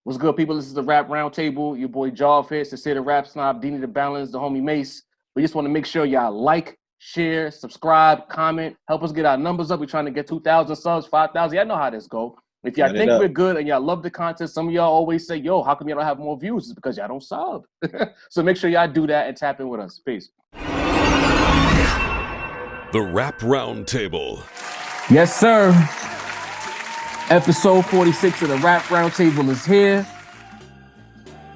What's good, people? This is the Rap Roundtable. Your boy Jarvis, the Rap Snob, Dini the Balance, the homie Mace. We just want to make sure y'all like, share, subscribe, comment, help us get our numbers up. We're trying to get 2,000 subs, 5,000. Y'all know how this go. If y'all think we're good and y'all love the content, some of y'all always say, yo, how come y'all don't have more views? It's because y'all don't sub. So make sure y'all do that and tap in with us. Peace. The Rap Roundtable. Yes, sir. Episode 46 of the Rap Roundtable is here.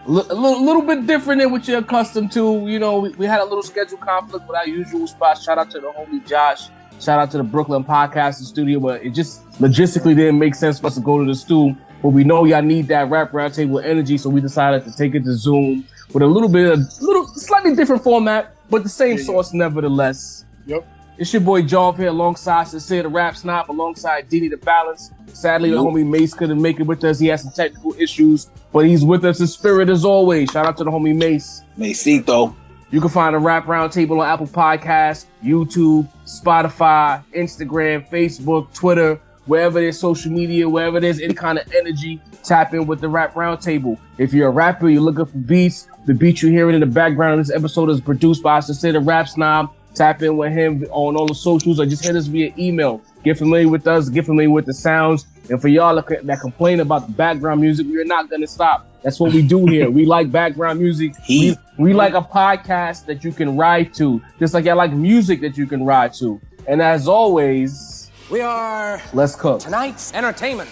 A little bit different than what you're accustomed to. You know, we had a little schedule conflict with our usual spots. Shout out to the homie Josh. Shout out to the Brooklyn Podcasting Studio. But it just logistically didn't make sense for us to go to the stool. But we know y'all need that Rap Roundtable energy, so we decided to take it to Zoom with a slightly different format, but the same source nevertheless. Yep. It's your boy Jarv here alongside Sincere the Rap Snob, alongside Dini the Balance. Sadly, the homie Mace couldn't make it with us. He had some technical issues, but he's with us in spirit as always. Shout out to the homie Mace. Macito. You can find the Rap Roundtable on Apple Podcasts, YouTube, Spotify, Instagram, Facebook, Twitter, wherever there's social media, wherever there's any kind of energy, tap in with the Rap Roundtable. If you're a rapper, you're looking for beats, the beat you're hearing in the background of this episode is produced by Sincere the Rap Snob. Tap in with him on all the socials or just hit us via email. Get familiar with us, get familiar with the sounds. And for y'all that complain about the background music, we're not going to stop. That's what we do here. We like background music. We like a podcast that you can ride to, just like y'all like music that you can ride to. And as always, we are Let's Cook. Tonight's entertainment.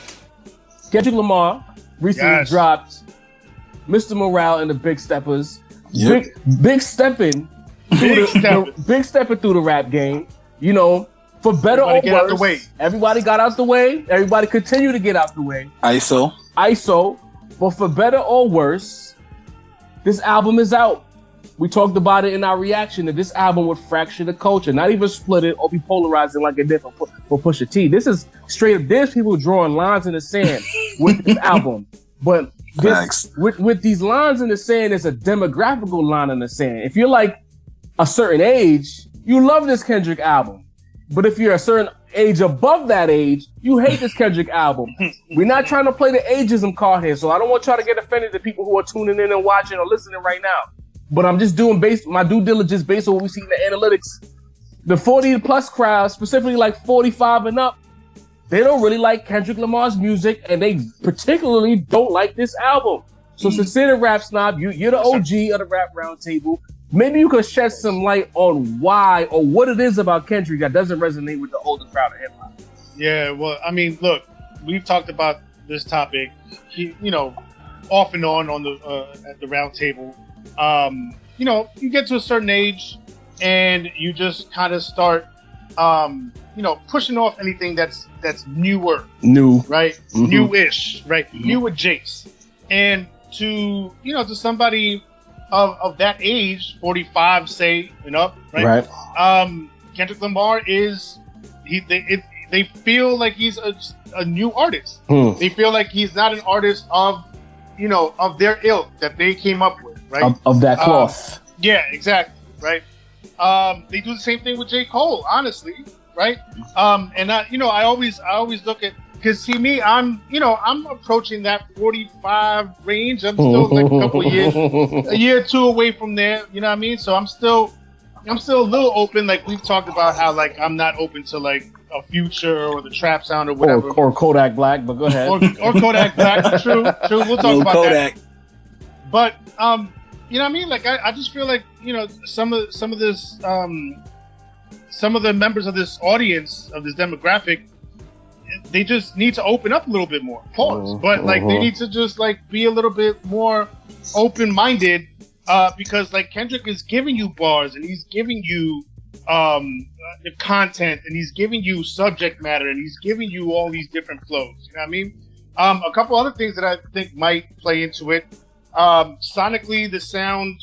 Kendrick Lamar recently dropped Mr. Morale and the Big Steppers. Yep. Big stepping through the rap game, you know, for better or worse. Everybody got out the way. Everybody continue to get out the way. ISO. But for better or worse, this album is out. We talked about it in our reaction that this album would fracture the culture, not even split it or be polarizing like it did for Pusha T. This is straight up. There's people drawing lines in the sand with this album. But with these lines in the sand, there's a demographical line in the sand. If you're like a certain age, you love this Kendrick album. But if you're a certain age above that age, you hate this Kendrick album. We're not trying to play the ageism card here, so I don't want y'all to get offended to people who are tuning in and watching or listening right now. But I'm just doing my due diligence based on what we see in the analytics. The 40 plus crowd, specifically like 45 and up, they don't really like Kendrick Lamar's music, and they particularly don't like this album. So Sincere the Rap Snob, you're the OG of the Rap Roundtable. Maybe you could shed some light on why or what it is about Kendrick that doesn't resonate with the older crowd of hip hop. Yeah, well, I mean, look, we've talked about this topic, off and on the at the Roundtable. You get to a certain age, and you just kind of start, pushing off anything that's newer, right, newish, right, new adjacent, and to somebody of that age, 45, say, and up, right? Kendrick Lamar they feel like he's a new artist. They feel like he's not an artist of their ilk that they came up with, right? Of that cloth. Yeah, exactly, right? They do the same thing with J. Cole, honestly, right? And I always look at, because see me, I'm approaching that 45 range. I'm still like a couple of years, a year or two away from there. You know what I mean? So I'm still a little open. Like we've talked about how like I'm not open to like a Future or the trap sound or whatever. Or Kodak Black, but go ahead. or Kodak Black. True. We'll talk about Kodak. That. But you know what I mean? Like I just feel like some of the members of this audience, of this demographic, they just need to open up a little bit more. Pause. But like they need to just like be a little bit more open-minded, because like Kendrick is giving you bars and he's giving you the content and he's giving you subject matter and he's giving you all these different flows. You know what I mean? A couple other things that I think might play into it. Sonically, the sound,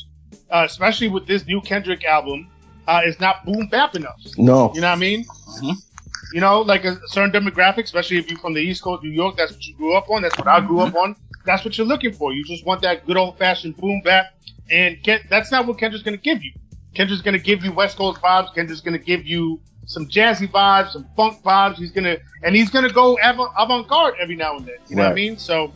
especially with this new Kendrick album, is not boom bap enough. No. You know what I mean? Mm-hmm. Like a certain demographic, especially if you're from the East Coast, New York, that's what you grew up on. That's what I grew up on. That's what you're looking for. You just want that good old fashioned boom bap, and that's not what Kendrick's going to give you. Kendrick's going to give you West Coast vibes. Kendrick's going to give you some jazzy vibes, some funk vibes. He's going to go avant-garde every now and then. You know what I mean? So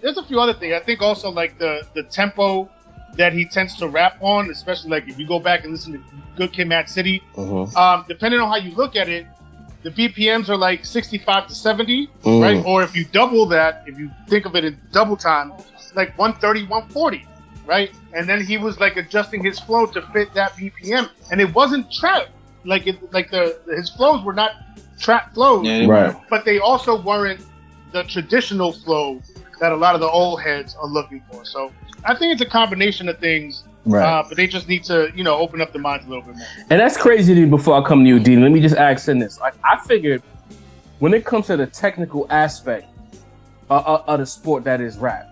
There's a few other things. I think also like the tempo that he tends to rap on, especially like if you go back and listen to Good Kid, Mad City. Depending on how you look at it, the BPMs are like 65 to 70, right? Or if you double that, if you think of it in double time, like 130, 140, right? And then he was like adjusting his flow to fit that BPM, and it wasn't trap. His flows were not trap flows, right? But they also weren't the traditional flow that a lot of the old heads are looking for. So I think it's a combination of things. Right. But they just need to, open up their minds a little bit more. And that's crazy to me. Before I come to you, Dean, let me just ask in this. Like, I figured when it comes to the technical aspect of the sport that is rap,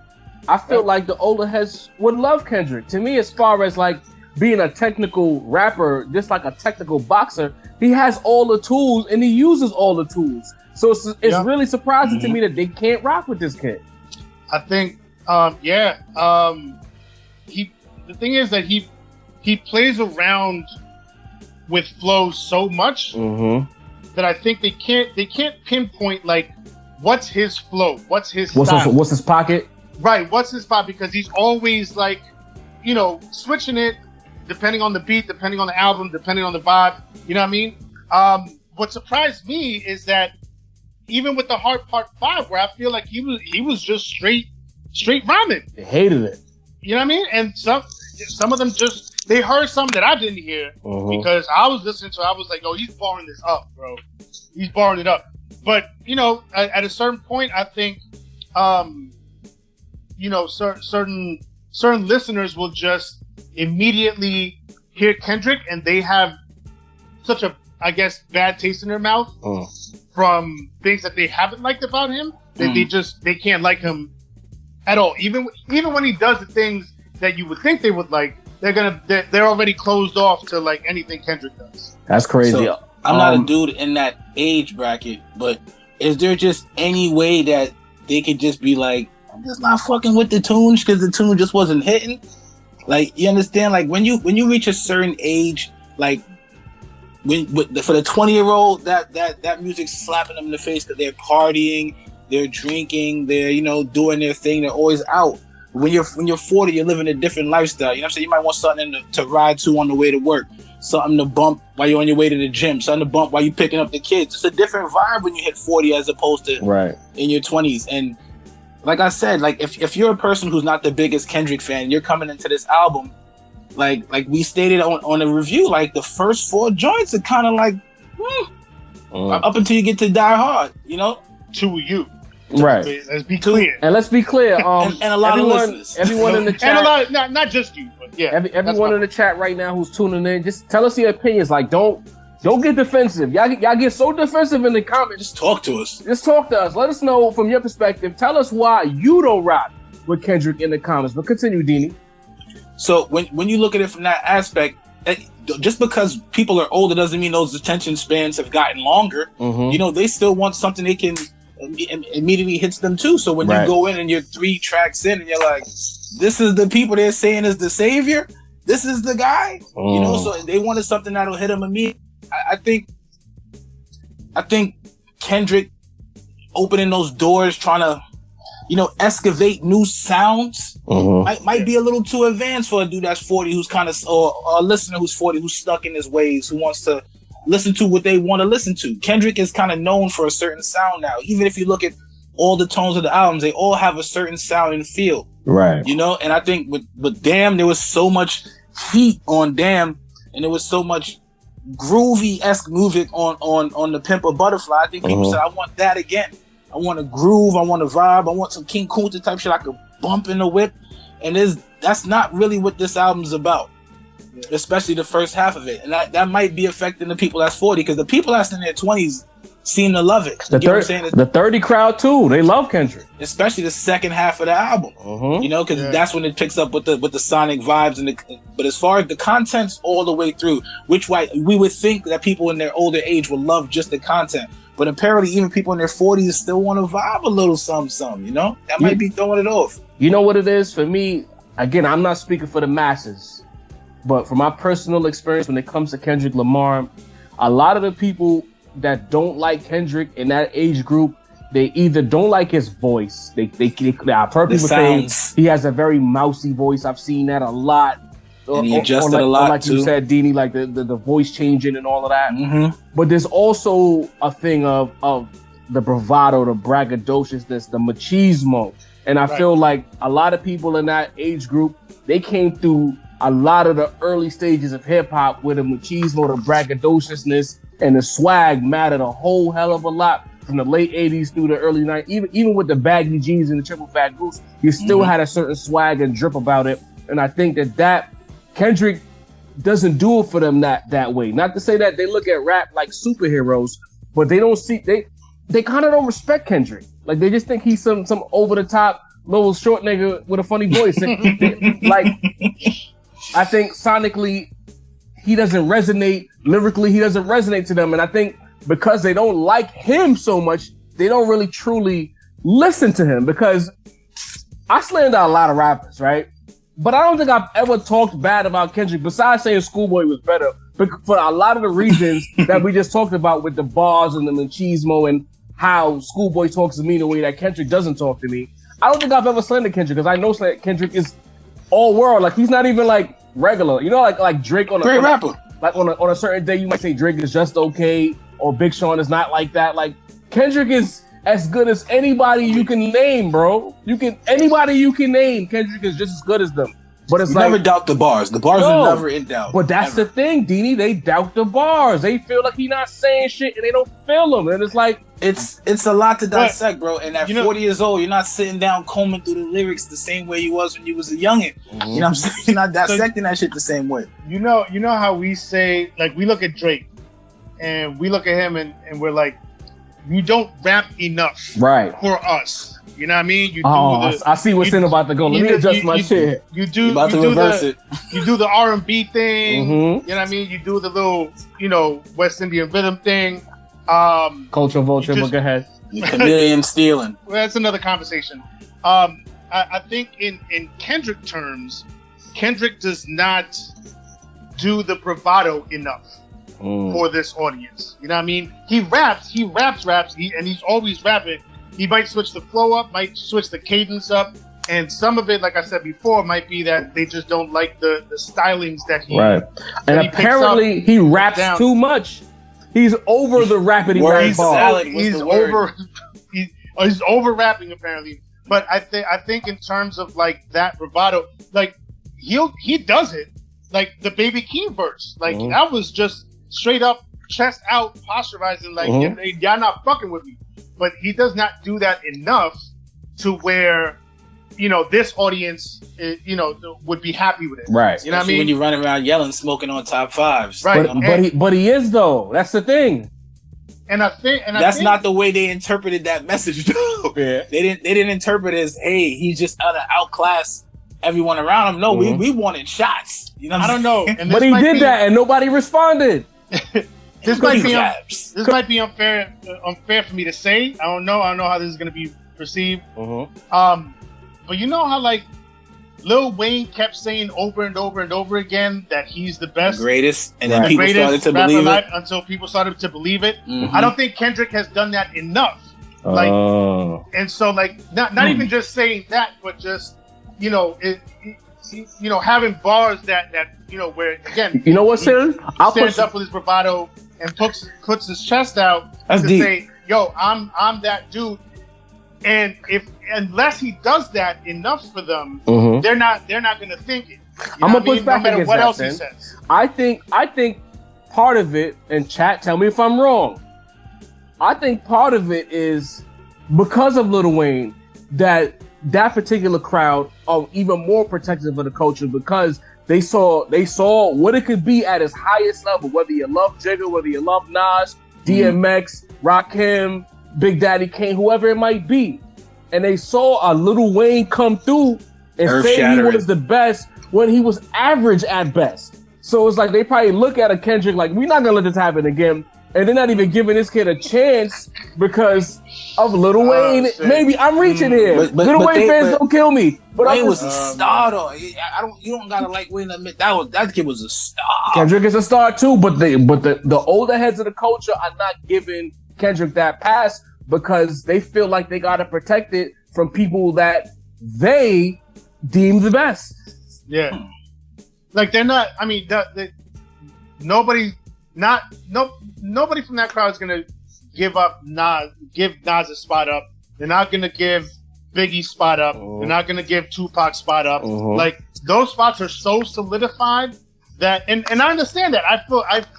I feel like the older heads would love Kendrick. To me, as far as like being a technical rapper, just like a technical boxer, he has all the tools and he uses all the tools. So it's really surprising to me that they can't rock with this kid. I think, the thing is that he plays around with flows so much that I think they can't pinpoint like what's his flow, what's his style. What's his pocket? Right, what's his spot? Because he's always like, switching it depending on the beat, depending on the album, depending on the vibe. You know what I mean? What surprised me is that even with the Heart Part 5, where I feel like he was just straight rhyming. They hated it. You know what I mean? And some of them they heard something that I didn't hear because I was listening to it. I was like, oh, he's barring this up, bro. He's barring it up. But, at a certain point, I think, certain listeners will just immediately hear Kendrick and they have such a, I guess, bad taste in their mouth from things that they haven't liked about him that they can't like him at all. Even when he does the things that you would think they would like, they're already closed off to like anything Kendrick does. That's crazy. So, I'm not a dude in that age bracket, but is there just any way that they could just be like, I'm just not fucking with the tunes because the tune just wasn't hitting? Like, you understand? Like when you reach a certain age, like for the 20-year-old, that music's slapping them in the face because they're partying, they're drinking, they're doing their thing, they're always out. When you're 40, you're living a different lifestyle. You know what I'm saying? You might want something to ride to on the way to work, something to bump while you're on your way to the gym, something to bump while you're picking up the kids. It's a different vibe when you hit 40 as opposed to in your 20s. And like I said, like if you're a person who's not the biggest Kendrick fan, you're coming into this album, like we stated on a review, like the first 4 joints are kind of like, up until you get to Die Hard, To you. Right. Let's be clear. And let's be clear. And a lot of listeners. Everyone in the chat. And a lot of, not just you, but yeah. Everyone in the chat right now who's tuning in, just tell us your opinions. Like, don't get defensive. Y'all get so defensive in the comments. Just talk to us. Just talk to us. Let us know from your perspective. Tell us why you don't rock with Kendrick in the comments. But continue, Deanie. So when you look at it from that aspect, just because people are older doesn't mean those attention spans have gotten longer. They still want something they can immediately hits them too. So when you go in and you're 3 tracks in and you're like, this is the people they're saying is the savior, this is the guy, so they wanted something that'll hit them immediately. I think Kendrick opening those doors, trying to excavate new sounds might be a little too advanced for a dude that's 40 who's kind of, or a listener who's 40 who's stuck in his ways, who wants to listen to what they want to listen to. Kendrick is kind of known for a certain sound now. Even if you look at all the tones of the albums, they all have a certain sound and feel. Right. And I think with Damn, there was so much heat on Damn, and there was so much groovy-esque music on the Pimp a Butterfly. I think people said, I want that again. I want a groove, I want a vibe, I want some King Kunta type shit I could bump in the whip. And that's not really what this album's about. Especially the first half of it. And that might be affecting the people that's 40, because the people that's in their 20s seem to love it. The 30 crowd too, they love Kendrick. Especially the second half of the album. Because that's when it picks up with the sonic vibes. But as far as the content's all the way through, we would think that people in their older age would love just the content. But apparently even people in their 40s still want to vibe a little something, That might be throwing it off. You know what it is? For me, again, I'm not speaking for the masses, but from my personal experience when it comes to Kendrick Lamar, a lot of the people that don't like Kendrick in that age group they either don't like his voice. I've heard people say he has a very mousy voice. I've seen that a lot. And he adjusted a lot, like too. you said, Deanie, like the voice changing and all of that. Mm-hmm. But there's also a thing of the bravado, the braggadociousness, the machismo. And I feel like a lot of people in that age group, they came through a lot of the early stages of hip hop where the machismo, the braggadociousness, and the swag mattered a whole hell of a lot from the late 80s through the early 90s. Even with the baggy jeans and the triple fat boots, you still had a certain swag and drip about it. And I think that Kendrick doesn't do it for them that way. Not to say that they look at rap like superheroes, but they kind of don't respect Kendrick. Like they just think he's some over the top little short nigga with a funny voice. Like I think sonically he doesn't resonate. Lyrically, he doesn't resonate to them. And I think because they don't like him so much, they don't really truly listen to him. Because I slammed out a lot of rappers, right? But I don't think I've ever talked bad about Kendrick, besides saying Schoolboy was better, for a lot of the reasons that we just talked about with the bars and the machismo and how Schoolboy talks to me the way that Kendrick doesn't talk to me. I don't think I've ever slandered Kendrick, because I know Kendrick is all world. Like, he's not even, like, regular. You know, like Drake on a... Great rapper. Like, on a certain day, you might say Drake is just okay, or Big Sean is not like that. Like, Kendrick is as good as anybody you can name, bro. Anybody you can name, Kendrick is just as good as them. But it's never doubt the bars. The bars are never in doubt. But that's the thing, Deanie. They doubt the bars. They feel like he's not saying shit, and they don't feel them. And it's like it's a lot to dissect, bro. And at 40 years old, you're not sitting down combing through the lyrics the same way you was when you was a youngin'. Mm-hmm. You know what I'm saying? You're not dissecting that shit the same way. You know how we say, like, we look at Drake, and we look at him, and we're like, you don't rap enough, right, for us. You know what I mean? You do I see what's in about to go. Let me adjust my shit. You do the R&B thing. Mm-hmm. You know what I mean? You do the little, West Indian rhythm thing. Culture vulture, but go ahead. Chameleon stealing. Well, that's another conversation. I think in Kendrick terms, Kendrick does not do the bravado enough for this audience. You know what I mean? He raps, and he's always rapping. He might switch the flow up, might switch the cadence up, and some of it, like I said before, might be that they just don't like the stylings that he right. And apparently he raps too much. He's over the rapidy rap bar. He's over rapping apparently. But I think in terms of like that bravado, like he does it, like the Baby Keem verse, like that was just straight up chest out posturizing, like y'all not fucking with me. But he does not do that enough to where, this audience, would be happy with it. Right. You know what I mean? When you run around yelling, smoking on top fives. Right. But he is, though. That's the thing. And I think that's not the way they interpreted that message, though. Yeah. They didn't interpret it as, hey, he's just gonna outclass everyone around him. No, we wanted shots. You know what I'm saying? I don't know. But he did that and nobody responded. This might be unfair for me to say. I don't know how this is going to be perceived. But you know how like Lil Wayne kept saying over and over and over again that he's the best, the greatest, and then people started to believe it until people started to believe it. I don't think Kendrick has done that enough. Like, and so like not even just saying that, but just having bars that where again what, Sam? I'll stands up with his bravado and puts his chest out to say, "Yo, I'm that dude." And unless he does that enough for them, they're not gonna think it. I'm gonna push back no matter what else he says. I think part of it, and chat, tell me if I'm wrong. I think part of it is because of Lil Wayne that particular crowd are even more protective of the culture because they saw what it could be at its highest level, whether you love Jigga, whether you love Nas, DMX, Rakim, Big Daddy Kane, whoever it might be. And they saw a Lil Wayne come through and say he was the best when he was average at best. So it's like they probably look at a Kendrick like, we're not gonna let this happen again. And they're not even giving this kid a chance because of Lil Wayne. Maybe I'm reaching here. Lil Wayne fans don't kill me. But Wayne was a star, though. You don't gotta like Wayne to admit that kid was a star. Kendrick is a star too, but the older heads of the culture are not giving Kendrick that pass because they feel like they got to protect it from people that they deem the best. Yeah. Like they're not, I mean, nobody from that crowd is going to give Nas a spot up. They're not going to give Biggie spot up. They're not going to give Tupac spot up. Like those spots are so solidified that, and I understand that. I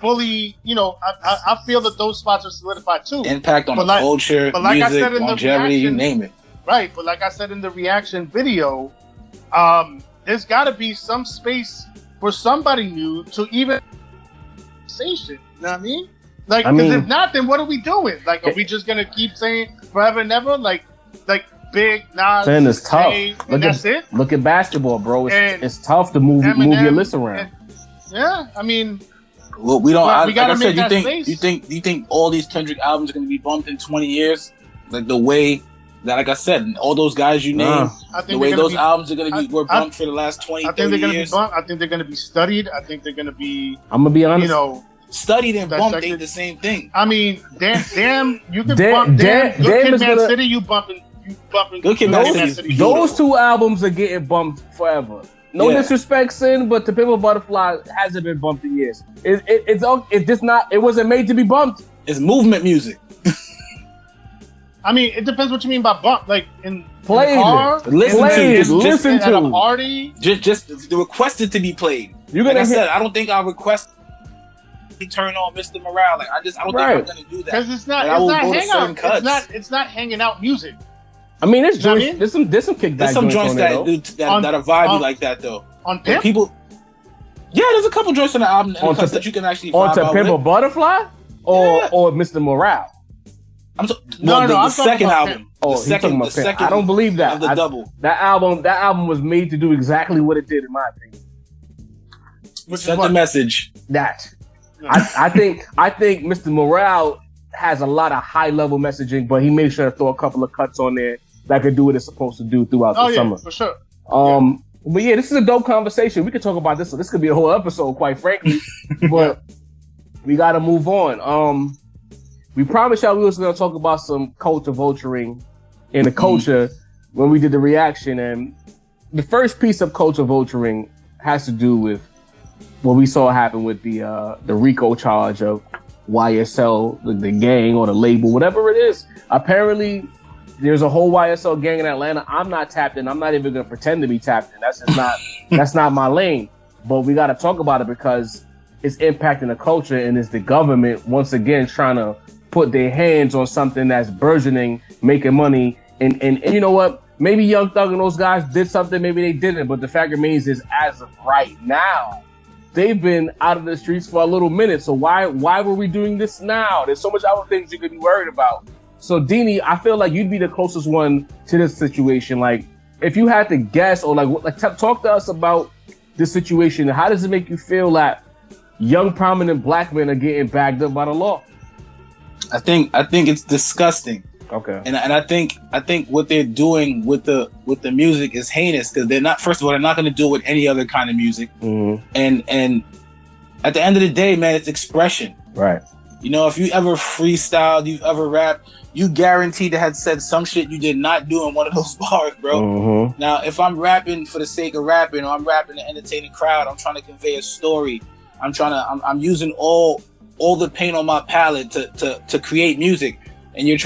fully, I feel that those spots are solidified too. Impact on the culture, but like music, I said in longevity, you name it. Right, but like I said in the reaction video, there's got to be some space for somebody new to even say shit. You know what I mean? Like, because if not, then what are we doing? Like, are we just gonna keep saying forever and ever? Like Big Nas, saying it's tough. That's it. Look at basketball, bro. It's tough to move your list around. Yeah, I mean, well, we don't. We gotta make that space. You think all these Kendrick albums are gonna be bumped in 20 years? Like the way that, like I said, all those guys you named, the way those albums are gonna be were bumped for the last 20, 30 years. I think they're gonna be studied. I think they're gonna be. I'm gonna be honest. Studied and bumped ain't the same thing. I mean, damn, you can bump Good Kid, Mad City. You bumping. Good Kid, Mad City. Those two albums are getting bumped forever. No disrespect, Sin, but To Pimp a Butterfly hasn't been bumped in years. It's just not. It wasn't made to be bumped. It's movement music. I mean, it depends what you mean by bump. Like in the car, listen to at a party. Just requested to be played. Like I said, I don't think I'll request. Turn on Mr. Morale. Like I don't think I'm gonna do that. Because it's not hangout. It's not hanging out music. I mean, there's some kickback. There's some joints that are vibey like that though. On Pimp? People. Yeah, there's a couple joints on the album that you can actually vibe on To Pimp a Butterfly or Mr. Morale. The second album. The second. I don't believe that. The double. That album was made to do exactly what it did, in my opinion. Sent the message. That. I think Mr. Morale has a lot of high level messaging, but he made sure to throw a couple of cuts on there that could do what it's supposed to do throughout the summer. For sure. But yeah, this is a dope conversation. We could talk about this. So this could be a whole episode, quite frankly. But we got to move on. We promised y'all we was going to talk about some culture vulturing in the culture when we did the reaction, and the first piece of culture vulturing has to do with what we saw happen with the RICO charge of YSL, the gang or the label, whatever it is. Apparently, there's a whole YSL gang in Atlanta. I'm not tapped in. I'm not even gonna pretend to be tapped in. That's just not that's not my lane. But we got to talk about it because it's impacting the culture, and it's the government once again trying to put their hands on something that's burgeoning, making money. And you know what? Maybe Young Thug and those guys did something. Maybe they didn't. But the fact remains is, as of right now, they've been out of the streets for a little minute. So why were we doing this now? There's so much other things you could be worried about. So Deanie, I feel like you'd be the closest one to this situation. Like, if you had to guess or talk to us about this situation, how does it make you feel that young prominent black men are getting bagged up by the law? I think it's disgusting. Okay. And I think what they're doing with the music is heinous, because they're not, first of all, they're not going to do it with any other kind of music. Mm-hmm. And at the end of the day, man, it's expression. Right. You know, if you ever freestyled, you've ever rapped, you guaranteed to have said some shit you did not do in one of those bars, bro. Mm-hmm. Now, if I'm rapping for the sake of rapping, or I'm rapping to entertain a crowd, I'm trying to convey a story. I'm using all the paint on my palette to create music, and you're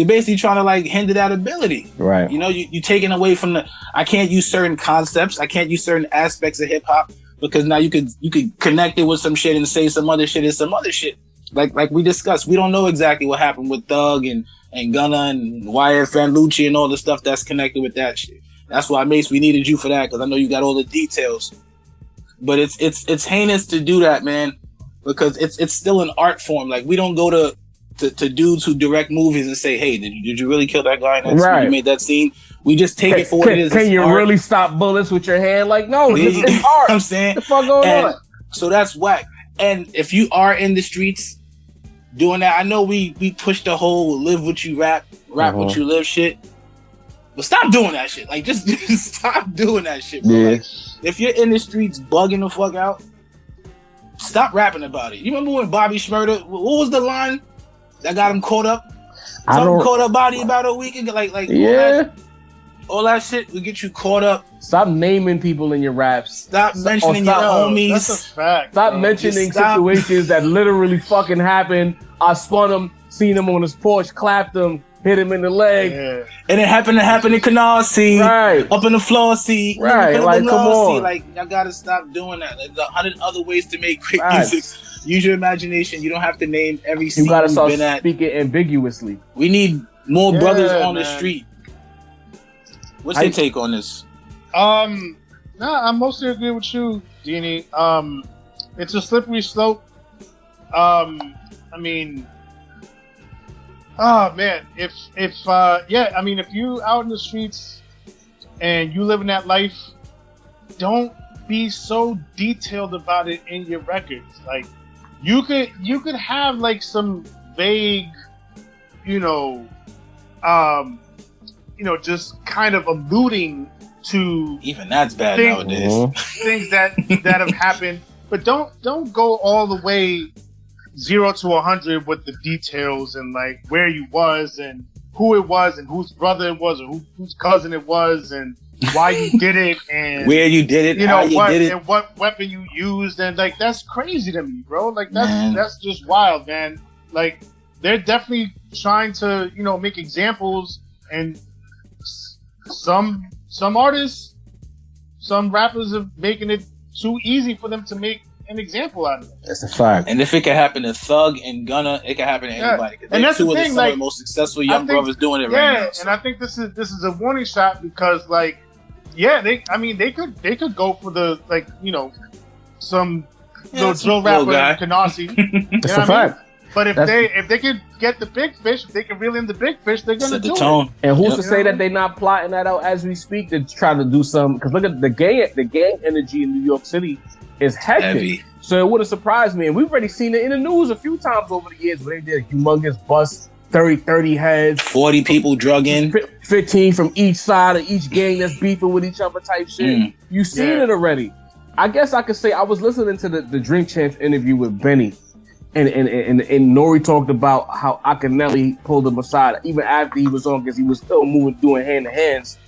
basically trying to like hinder that ability. Right. You know, you're taking away from I can't use certain concepts. I can't use certain aspects of hip hop, because now you could connect it with some shit and say some other shit is some other shit. Like we discussed, we don't know exactly what happened with Thug and Gunna and YFN Lucci and all the stuff that's connected with that shit. That's why, Mace, we needed you for that, because I know you got all the details. But it's heinous to do that, man, because it's still an art form. Like, we don't go to dudes who direct movies and say, hey, did you really kill that guy in that scene? You made that scene? We just take it for what it is. Can you really stop bullets with your hand? Like, no, it's art. I'm saying, what the fuck going on? So that's whack. And if you are in the streets doing that, I know we push the whole live what you rap what you live shit, but stop doing that shit. Like, just stop doing that shit, bro. Yeah. Like, if you're in the streets bugging the fuck out, stop rapping about it. You remember when Bobby Shmurda, what was the line that got him caught up? Something caught a body about a week ago. Like all that shit will get you caught up. Stop naming people in your raps. Stop mentioning your homies. That's a fact. Stop mentioning situations that literally fucking happened. I spun him, seen him on his porch, clapped him, hit him in the leg. Yeah. And it happened to happen in canal seat. Right. Up in the floor seat. Right. Like, come on. Like, y'all gotta stop doing that. There's 100 other ways to make great music. Use your imagination. You don't have to name every scene. You gotta start speaking ambiguously. We need more brothers on the street. What's your take on this? I mostly agree with you, Deanie. It's a slippery slope. I mean, oh man, if you out in the streets and you living that life, don't be so detailed about it in your records. Like, you could have like some vague, just kind of alluding to even that's bad nowadays. Things that have happened, but don't go all the way 0 to 100 with the details and like where you was and who it was and whose brother it was or whose cousin it was and why you did it and where you did it, how you did it, and what weapon you used, and like that's crazy to me, bro. Like that's just wild, man. Like they're definitely trying to make examples, and some artists, some rappers are making it too easy for them to make an example out of it. That's a fact. And if it can happen to Thug and Gunna, it can happen to anybody. And that's the thing. Some of the most successful young brothers doing it right now. And I think this is a warning shot because, like, they could go for the some drill rapper in Kanasi. That's a fact. But if they could get the big fish, if they can reel in the big fish, they're gonna do it. And who's to say that they're not plotting that out as we speak to try to do some? Because look at the gang energy in New York City is hectic. Heavy. So it would have surprised me, and we've already seen it in the news a few times over the years where they did a humongous bust, 30 heads, 40 people drug in, 15 from each side of each gang that's beefing with each other type shit. You've seen it already. I guess I could say I was listening to the Drink Champs interview with Benny. And Nori talked about how Akinelli pulled him aside even after he was on because he was still doing hand to hands.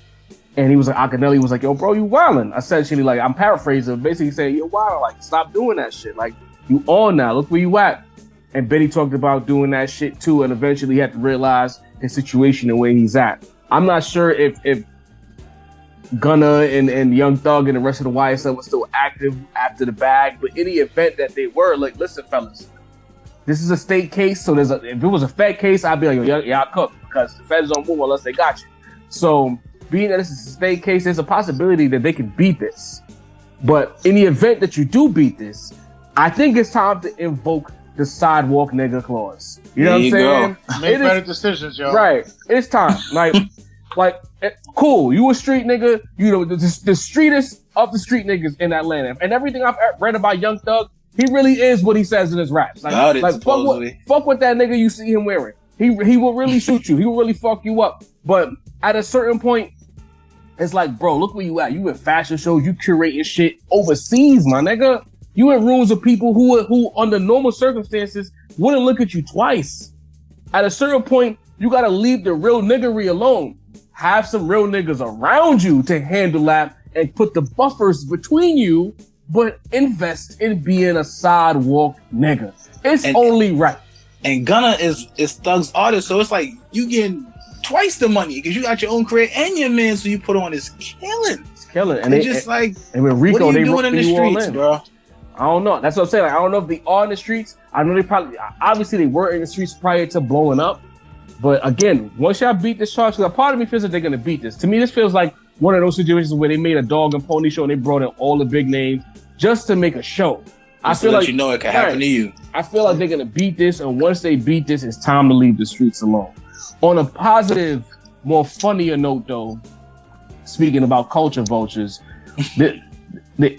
And he was like, Akinelli was like, yo, bro, you wildin'. Essentially, like, I'm paraphrasing, basically saying, you're wildin', like, stop doing that shit. Like, you on now, look where you at. And Benny talked about doing that shit too, and eventually he had to realize his situation and where he's at. I'm not sure if Gunna and Young Thug and the rest of the YSL was still active after the bag, but any event that they were, like, listen, fellas, this is a state case, so if it was a Fed case, I'd be like, yo, y'all cook, because the Feds don't move unless they got you. So, being that this is a state case, there's a possibility that they can beat this. But in the event that you do beat this, I think it's time to invoke the sidewalk nigga clause. You know what I'm saying? Make better decisions, yo. Right. It's time. Cool. You a street nigga. You know, the streetest of the street niggas in Atlanta. And everything I've read about Young Thug, he really is what he says in his raps. Fuck what that nigga you see him wearing. He will really shoot you. He will really fuck you up. But at a certain point, it's like, bro, look where you at. You in fashion shows. You curating shit overseas, my nigga. You in rooms with people who under normal circumstances wouldn't look at you twice. At a certain point, you gotta leave the real niggery alone. Have some real niggas around you to handle that and put the buffers between you, but invest in being a sidewalk nigga. It's only right. And Gunna is Thug's artist, so it's like you getting twice the money because you got your own career and your man, so you put on is killing. It's killing. And just like, and with RICO, what are you doing in the streets, bro? I don't know. That's what I'm saying. Like, I don't know if they are in the streets. I know they probably, obviously they were in the streets prior to blowing up. But again, once y'all beat this charge, because a part of me feels that they're going to beat this. To me, this feels like one of those situations where they made a dog and pony show and they brought in all the big names just to make a show. I feel like, you know, it can happen to you. I feel like they're going to beat this. And once they beat this, it's time to leave the streets alone. On a positive, more funnier note, though, speaking about culture vultures, the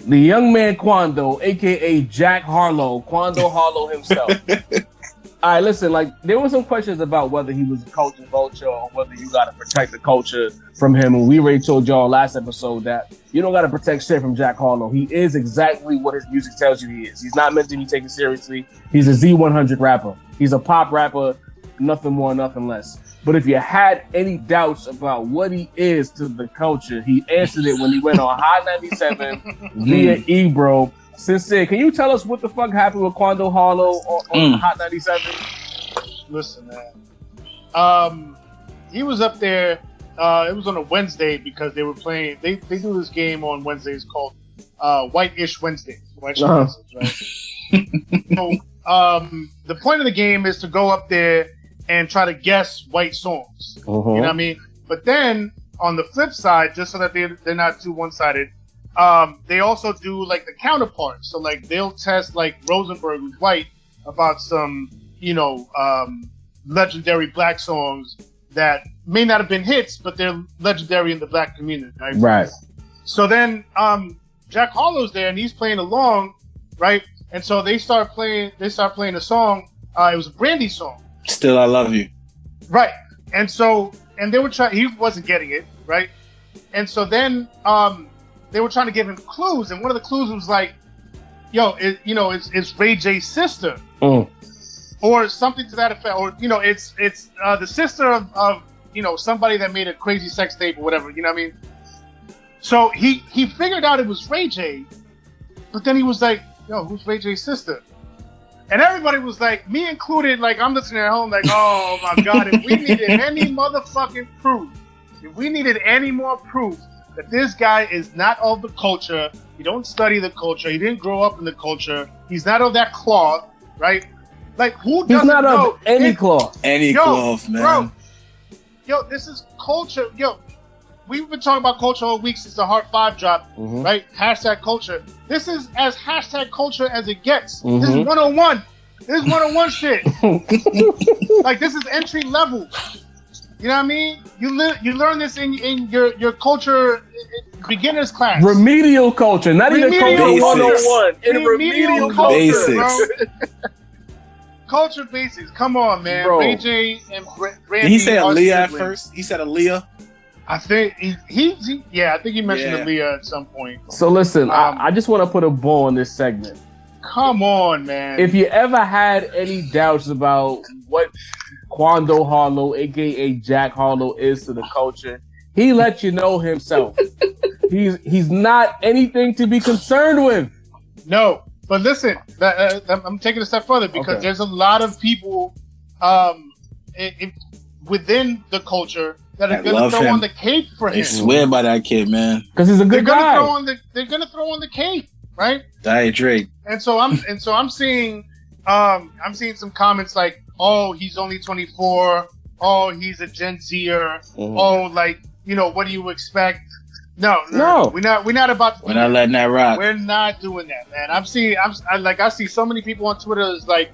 young man Quando, aka Jack Harlow, Quando Harlow himself. All right, listen, like there were some questions about whether he was a culture vulture or whether you got to protect the culture from him. And we already told y'all last episode that you don't got to protect shit from Jack Harlow. He is exactly what his music tells you he is. He's not meant to be taken seriously. He's a Z100 rapper. He's a pop rapper. nothing more, nothing less. But if you had any doubts about what he is to the culture, he answered it when he went on Hot 97 via Ebro. Sincere, can you tell us what the fuck happened with Quando Harlow on Hot 97? Listen, man. He was up there. It was on a Wednesday because they were playing. They do this game on Wednesdays called White-ish Wednesdays. White-ish Wednesdays, right? So the point of the game is to go up there and try to guess white songs. You know what I mean? But then on the flip side, just so that they're not too one-sided, they also do like the counterparts. So like they'll test like Rosenberg, who's white, about some legendary black songs that may not have been hits, but they're legendary in the black community. Right. So then Jack Harlow's there and he's playing along, right? And so they start playing a song. It was a Brandy song. Still I Love You. Right. And so they were trying. He wasn't getting it, right? And so then they were trying to give him clues, and one of the clues was like, "Yo, it's Ray J's sister, or something to that effect, or it's the sister of somebody that made a crazy sex tape or whatever." You know what I mean? So he figured out it was Ray J, but then he was like, "Yo, who's Ray J's sister?" And everybody was like, me included, like I'm listening at home, like, "Oh my God, if we needed any motherfucking proof, if we needed any more proof that this guy is not of the culture, he don't study the culture, he didn't grow up in the culture, he's not of that cloth, right? Like who doesn't know? He's not of any cloth. Any cloth, man. Bro, this is culture. Yo, we've been talking about culture all week since the Heart 5 drop, right? Hashtag culture. This is as hashtag culture as it gets. This is 101. This is 101 shit. Like this is entry level. You know what I mean? You learn this in your culture beginners class. Remedial culture, not even culture 101. In remedial culture, basics. Bro. Culture basics. Come on, man. Bro. Ray J and Brandy. Did he say Aaliyah at first? He said Aaliyah. I think I think he mentioned Aaliyah at some point. So listen, I just want to put a bow on this segment. Come on, man. If you ever had any doubts about what Quando Harlow, aka Jack Harlow, is to the culture, he let you know himself. He's not anything to be concerned with. No, but listen, I'm taking a step further because there's a lot of people within the culture that are going to throw on the cape for him. They swear by that kid, man. Because he's a good guy. They're going to throw on the cape, right? Diet Drake. And so I'm seeing some comments like, "Oh, he's only 24. Oh, he's a Gen Zer. Oh, like, what do you expect?" No. We're not about to. We're not letting that rock. We're not doing that, man. I see so many people on Twitter is like,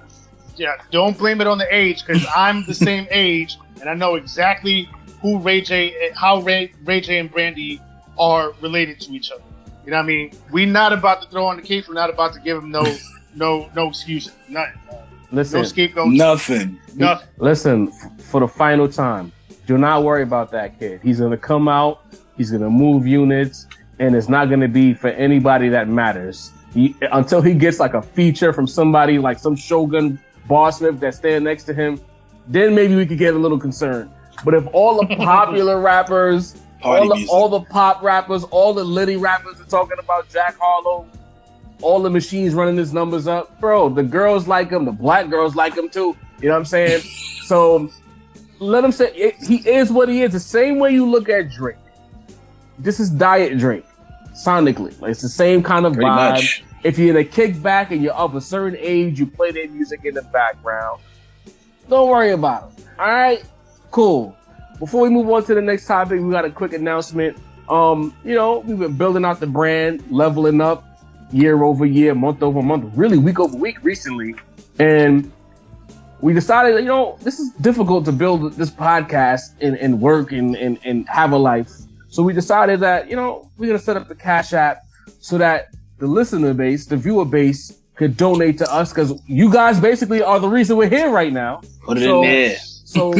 yeah, don't blame it on the age because I'm the same age and I know exactly how Ray J and Brandy are related to each other. You know what I mean? We're not about to throw on the case. We're not about to give him no excuses. Nothing. Listen, no scapegoat. Nothing. Listen, for the final time, do not worry about that kid. He's going to come out. He's going to move units. And it's not going to be for anybody that matters. Until he gets like a feature from somebody like some Shogun Bossmith that's standing next to him, then maybe we could get a little concerned. But if all the popular rappers, all the pop rappers, all the litty rappers are talking about Jack Harlow, all the machines running his numbers up, bro, the girls like him, the black girls like him too. You know what I'm saying? So let him say it, he is what he is. The same way you look at Drake. This is Diet Drake, sonically. Like, it's the same kind of vibe. Much. If you're in a kickback and you're of a certain age, you play their music in the background. Don't worry about it. All right? Cool. Before we move on to the next topic, we got a quick announcement. We've been building out the brand, leveling up year over year, month over month, really week over week recently. And we decided, this is difficult to build this podcast and work and have a life. So we decided that, we're going to set up the Cash App so that the listener base, the viewer base could donate to us because you guys basically are the reason we're here right now. Put it in there. So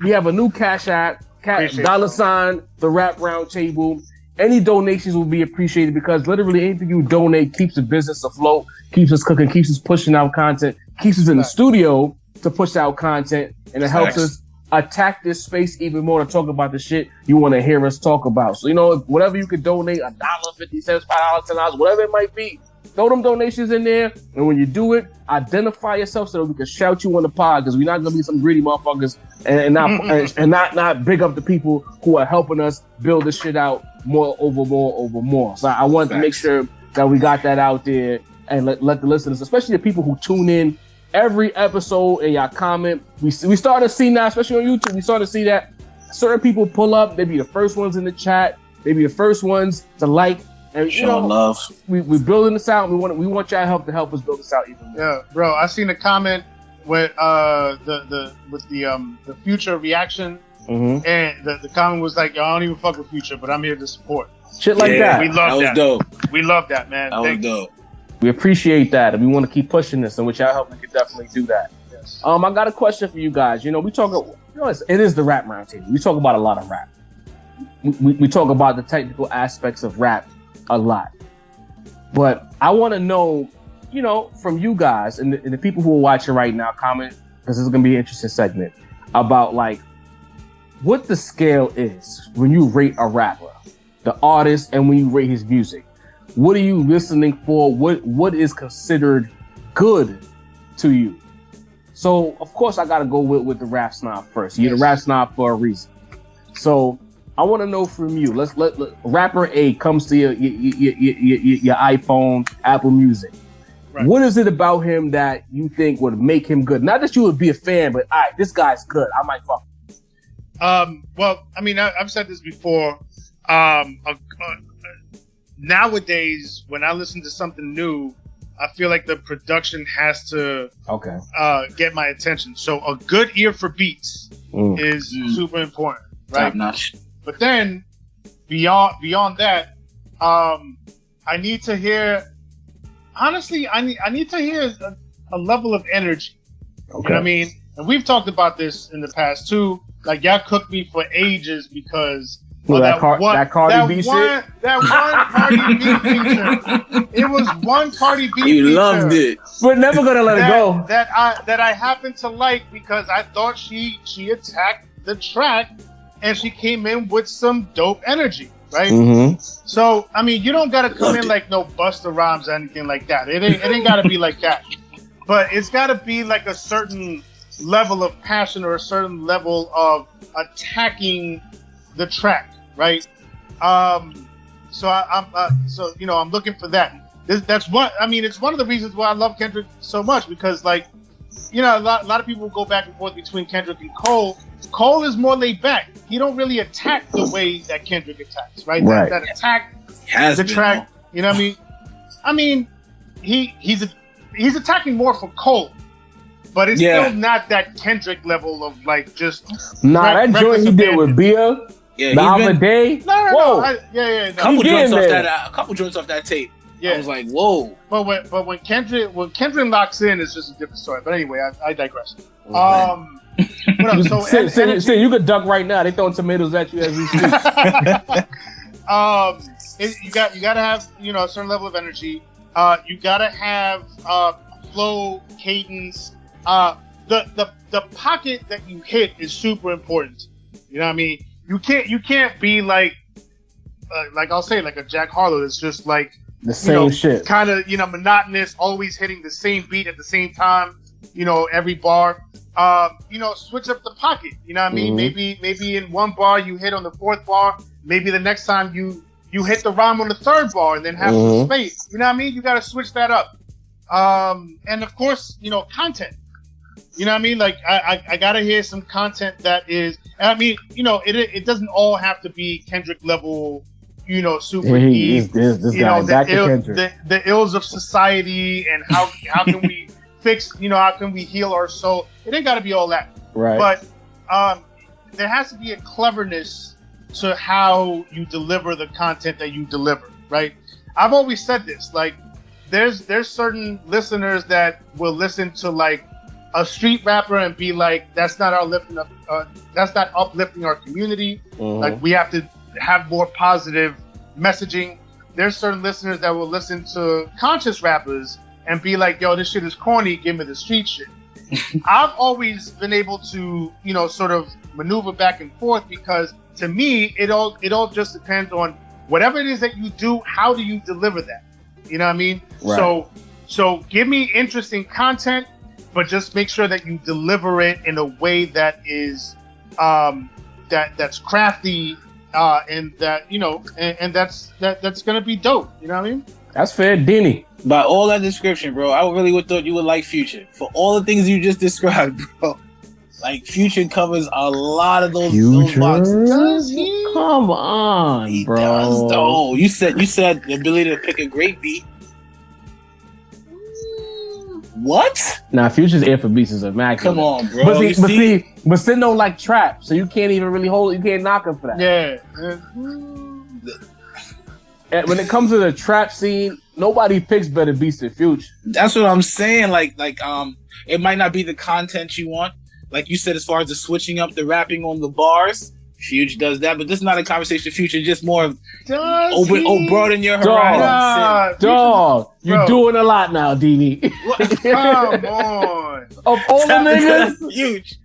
we have a new Cash App, $, the Rap Roundtable. Any donations will be appreciated because literally anything you donate keeps the business afloat, keeps us cooking, keeps us pushing out content, keeps us in the studio to push out content, and it helps us attack this space even more to talk about the shit you want to hear us talk about. So, whatever you could donate, $1, 50 cents, $5, $10, whatever it might be, throw them donations in there. And when you do it, identify yourself so that we can shout you on the pod, because we're not going to be some greedy motherfuckers and not big up the people who are helping us build this shit out more over more. So I wanted to make sure that we got that out there and let the listeners, especially the people who tune in every episode and y'all comment. We started to see now, especially on YouTube, we started to see that certain people pull up. They be the first ones in the chat. They be the first ones to like. And showing love. We building this out. We want y'all help to help us build this out even more. Yeah, bro. I seen a comment with the Future reaction, and the comment was like, "Yo, I don't even fuck with Future, but I'm here to support." Shit like that. We love that. Dope. We love that, man. That was dope. We appreciate that, and we want to keep pushing this. And with y'all help, we can definitely do that. Yes. I got a question for you guys. We talk. It is the rap roundtable. We talk about a lot of rap. We talk about the technical aspects of rap a lot, but I want to know, from you guys and the people who are watching right now, comment, because this is gonna be an interesting segment about like what the scale is when you rate a rapper, the artist, and when you rate his music. What are you listening for? What is considered good to you? So of course I gotta go with the rap snob first. You're the rap snob for a reason. So I want to know from you. Let rapper A comes to your iPhone, Apple Music. Right. What is it about him that you think would make him good? Not that you would be a fan, but all right, this guy's good. I might fuck him. Well, I mean, I've said this before. Nowadays, when I listen to something new, I feel like the production has to get my attention. So a good ear for beats is super important, right? Top notch. But then beyond that, I need to hear. Honestly, I need to hear a level of energy. Okay. You know what I mean? And we've talked about this in the past too. Like y'all cooked me for ages because that Cardi B shit. That one Cardi B feature. It was one Cardi B feature. You loved it. We're never gonna let it go. That I happen to like because I thought she attacked the track and she came in with some dope energy, right? Mm-hmm. So I mean, you don't gotta come in like no Busta Rhymes or anything like that. It ain't gotta be like that. But it's gotta be like a certain level of passion or a certain level of attacking the track, right? So I'm looking for that. That's what I mean. It's one of the reasons why I love Kendrick so much because, like, a lot of people go back and forth between Kendrick and Cole. Cole is more laid back. He don't really attack the way that Kendrick attacks, right? That attack the track. You know what I mean? I mean, he's attacking more for Cole, but it's still not that Kendrick level of like just. That joint he did with Bia. Yeah, the other day. No. A couple joints off that tape. Yeah. I was like, whoa. But when Kendrick locks in, it's just a different story. But anyway, I digress. What else? So you could duck right now. They throwing tomatoes at you as we speak. You gotta have a certain level of energy. You gotta have flow, cadence. The pocket that you hit is super important. You know what I mean? You can't be like I'll say like a Jack Harlow that's just like the same shit, kind of monotonous, always hitting the same beat at the same time. Every bar. Switch up the pocket. You know what I mean? Mm-hmm. Maybe in one bar you hit on the fourth bar. Maybe the next time you hit the rhyme on the third bar and then have some space. You know what I mean? You got to switch that up. And of course, content. You know what I mean? Like I gotta hear some content that is. I mean, it doesn't all have to be Kendrick level. Super deep. The ills of society and how can we fix? How can we heal our soul? It ain't got to be all that. Right. But there has to be a cleverness to how you deliver the content that you deliver. Right. I've always said this. Like, there's certain listeners that will listen to like a street rapper and be like, that's not uplifting our community. Mm-hmm. Like, we have to have more positive messaging. There's certain listeners that will listen to conscious rappers and be like, yo, this shit is corny, give me the street shit. I've always been able to, sort of maneuver back and forth because to me, it all just depends on whatever it is that you do. How do you deliver that? You know what I mean? Right. So give me interesting content, but just make sure that you deliver it in a way that is that's crafty and that and that's gonna be dope. You know what I mean? That's fair, Denny. By all that description, bro, I really would thought you would like Future for all the things you just described, bro. Like Future covers a lot of those boxes. Does he? Come on, he bro. Does, though. You said the ability to pick a great beat. What? Nah, Future's ear for beats is immaculate. Come on, bro. But Sin don't like trap, so you can't even really you can't knock him for that. Yeah. And when it comes to the trap scene, nobody picks better beats than Future. That's what I'm saying. Like, it might not be the content you want. Like you said, as far as the switching up the rapping on the bars, Future does that. But this is not a conversation. Future, just more of broaden your horizon. Dog, you're doing a lot now, Dini. Come on. Of all the niggas, huge.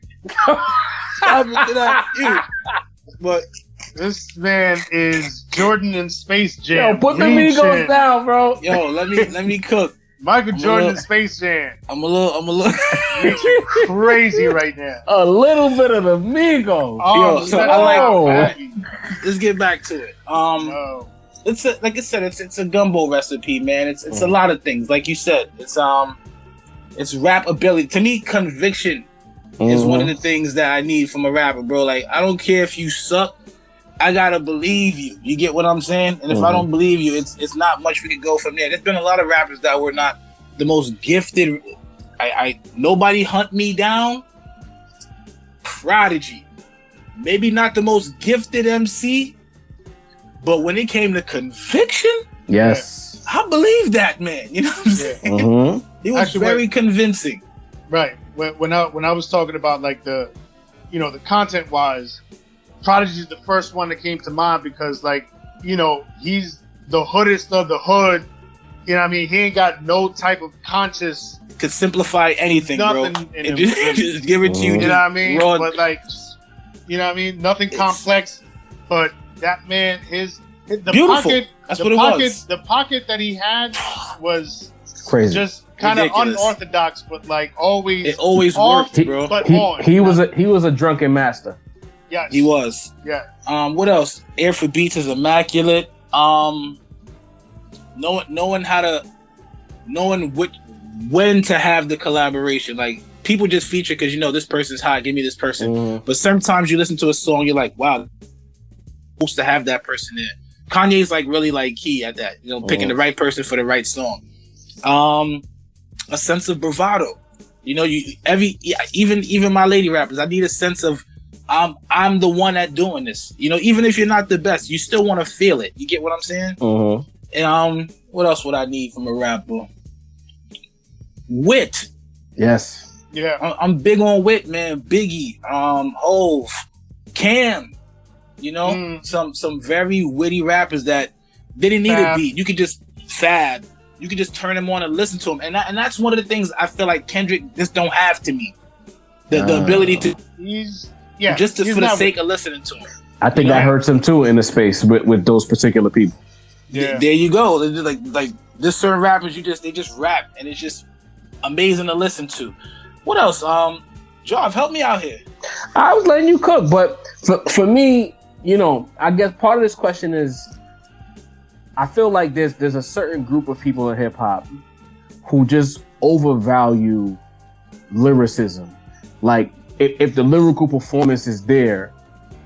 Huge. But this man is Jordan in Space Jam. Yo, put the Migos down, bro. Yo, let me cook. Michael Jordan in Space Jam. I'm a little crazy right now. A little bit of the Migos. Oh, so I like. Let's get back to it. It's like I said, it's a gumbo recipe, man. It's a lot of things. Like you said, it's rap ability. To me, conviction is one of the things that I need from a rapper, bro. Like, I don't care if you suck. I gotta believe you. You get what I'm saying? And if I don't believe you, it's not much we could go from there. There's been a lot of rappers that were not the most gifted. Nobody hunt me down. Prodigy. Maybe not the most gifted MC, but when it came to conviction, yes, I believe that man. You know what I'm saying? He was very convincing. Right. When I was talking about like the content wise, Prodigy is the first one that came to mind because he's the hoodest of the hood. You know what I mean? He ain't got no type of conscious. Could simplify anything, bro. And just give it to you. You know what I mean? Raw. But you know what I mean? Nothing complex. But that man, the beautiful. Pocket. That's what it was. The pocket that he had was crazy. Just kind of unorthodox, but always. It always worked, bro. But he was a drunken master. Yes. He was. Yeah. What else? Air for Beats is immaculate. Knowing when to have the collaboration. Like, people just feature because this person's hot. Give me this person. But sometimes you listen to a song, you're like, wow, supposed to have that person there. Kanye's really key at that. Picking the right person for the right song. A sense of bravado. Even my lady rappers, I need a sense of I'm the one at doing this. Even if you're not the best, you still want to feel it. You get what I'm saying? And what else would I need from a rapper? Wit. Yes. Yeah. I'm big on wit, man. Biggie, Hove, Cam. Some very witty rappers that didn't need a beat. You could just Fab. You could just turn them on and listen to them, and that's one of the things I feel like Kendrick just don't have to me. The ability to. For the sake of listening to him. I think that hurts him too in the space with those particular people. Yeah. There you go. Like this certain rappers, they just rap, and it's just amazing to listen to. What else? Jarv, help me out here. I was letting you cook, but for me, I guess part of this question is, I feel like there's a certain group of people in hip hop who just overvalue lyricism. Like, if the lyrical performance is there,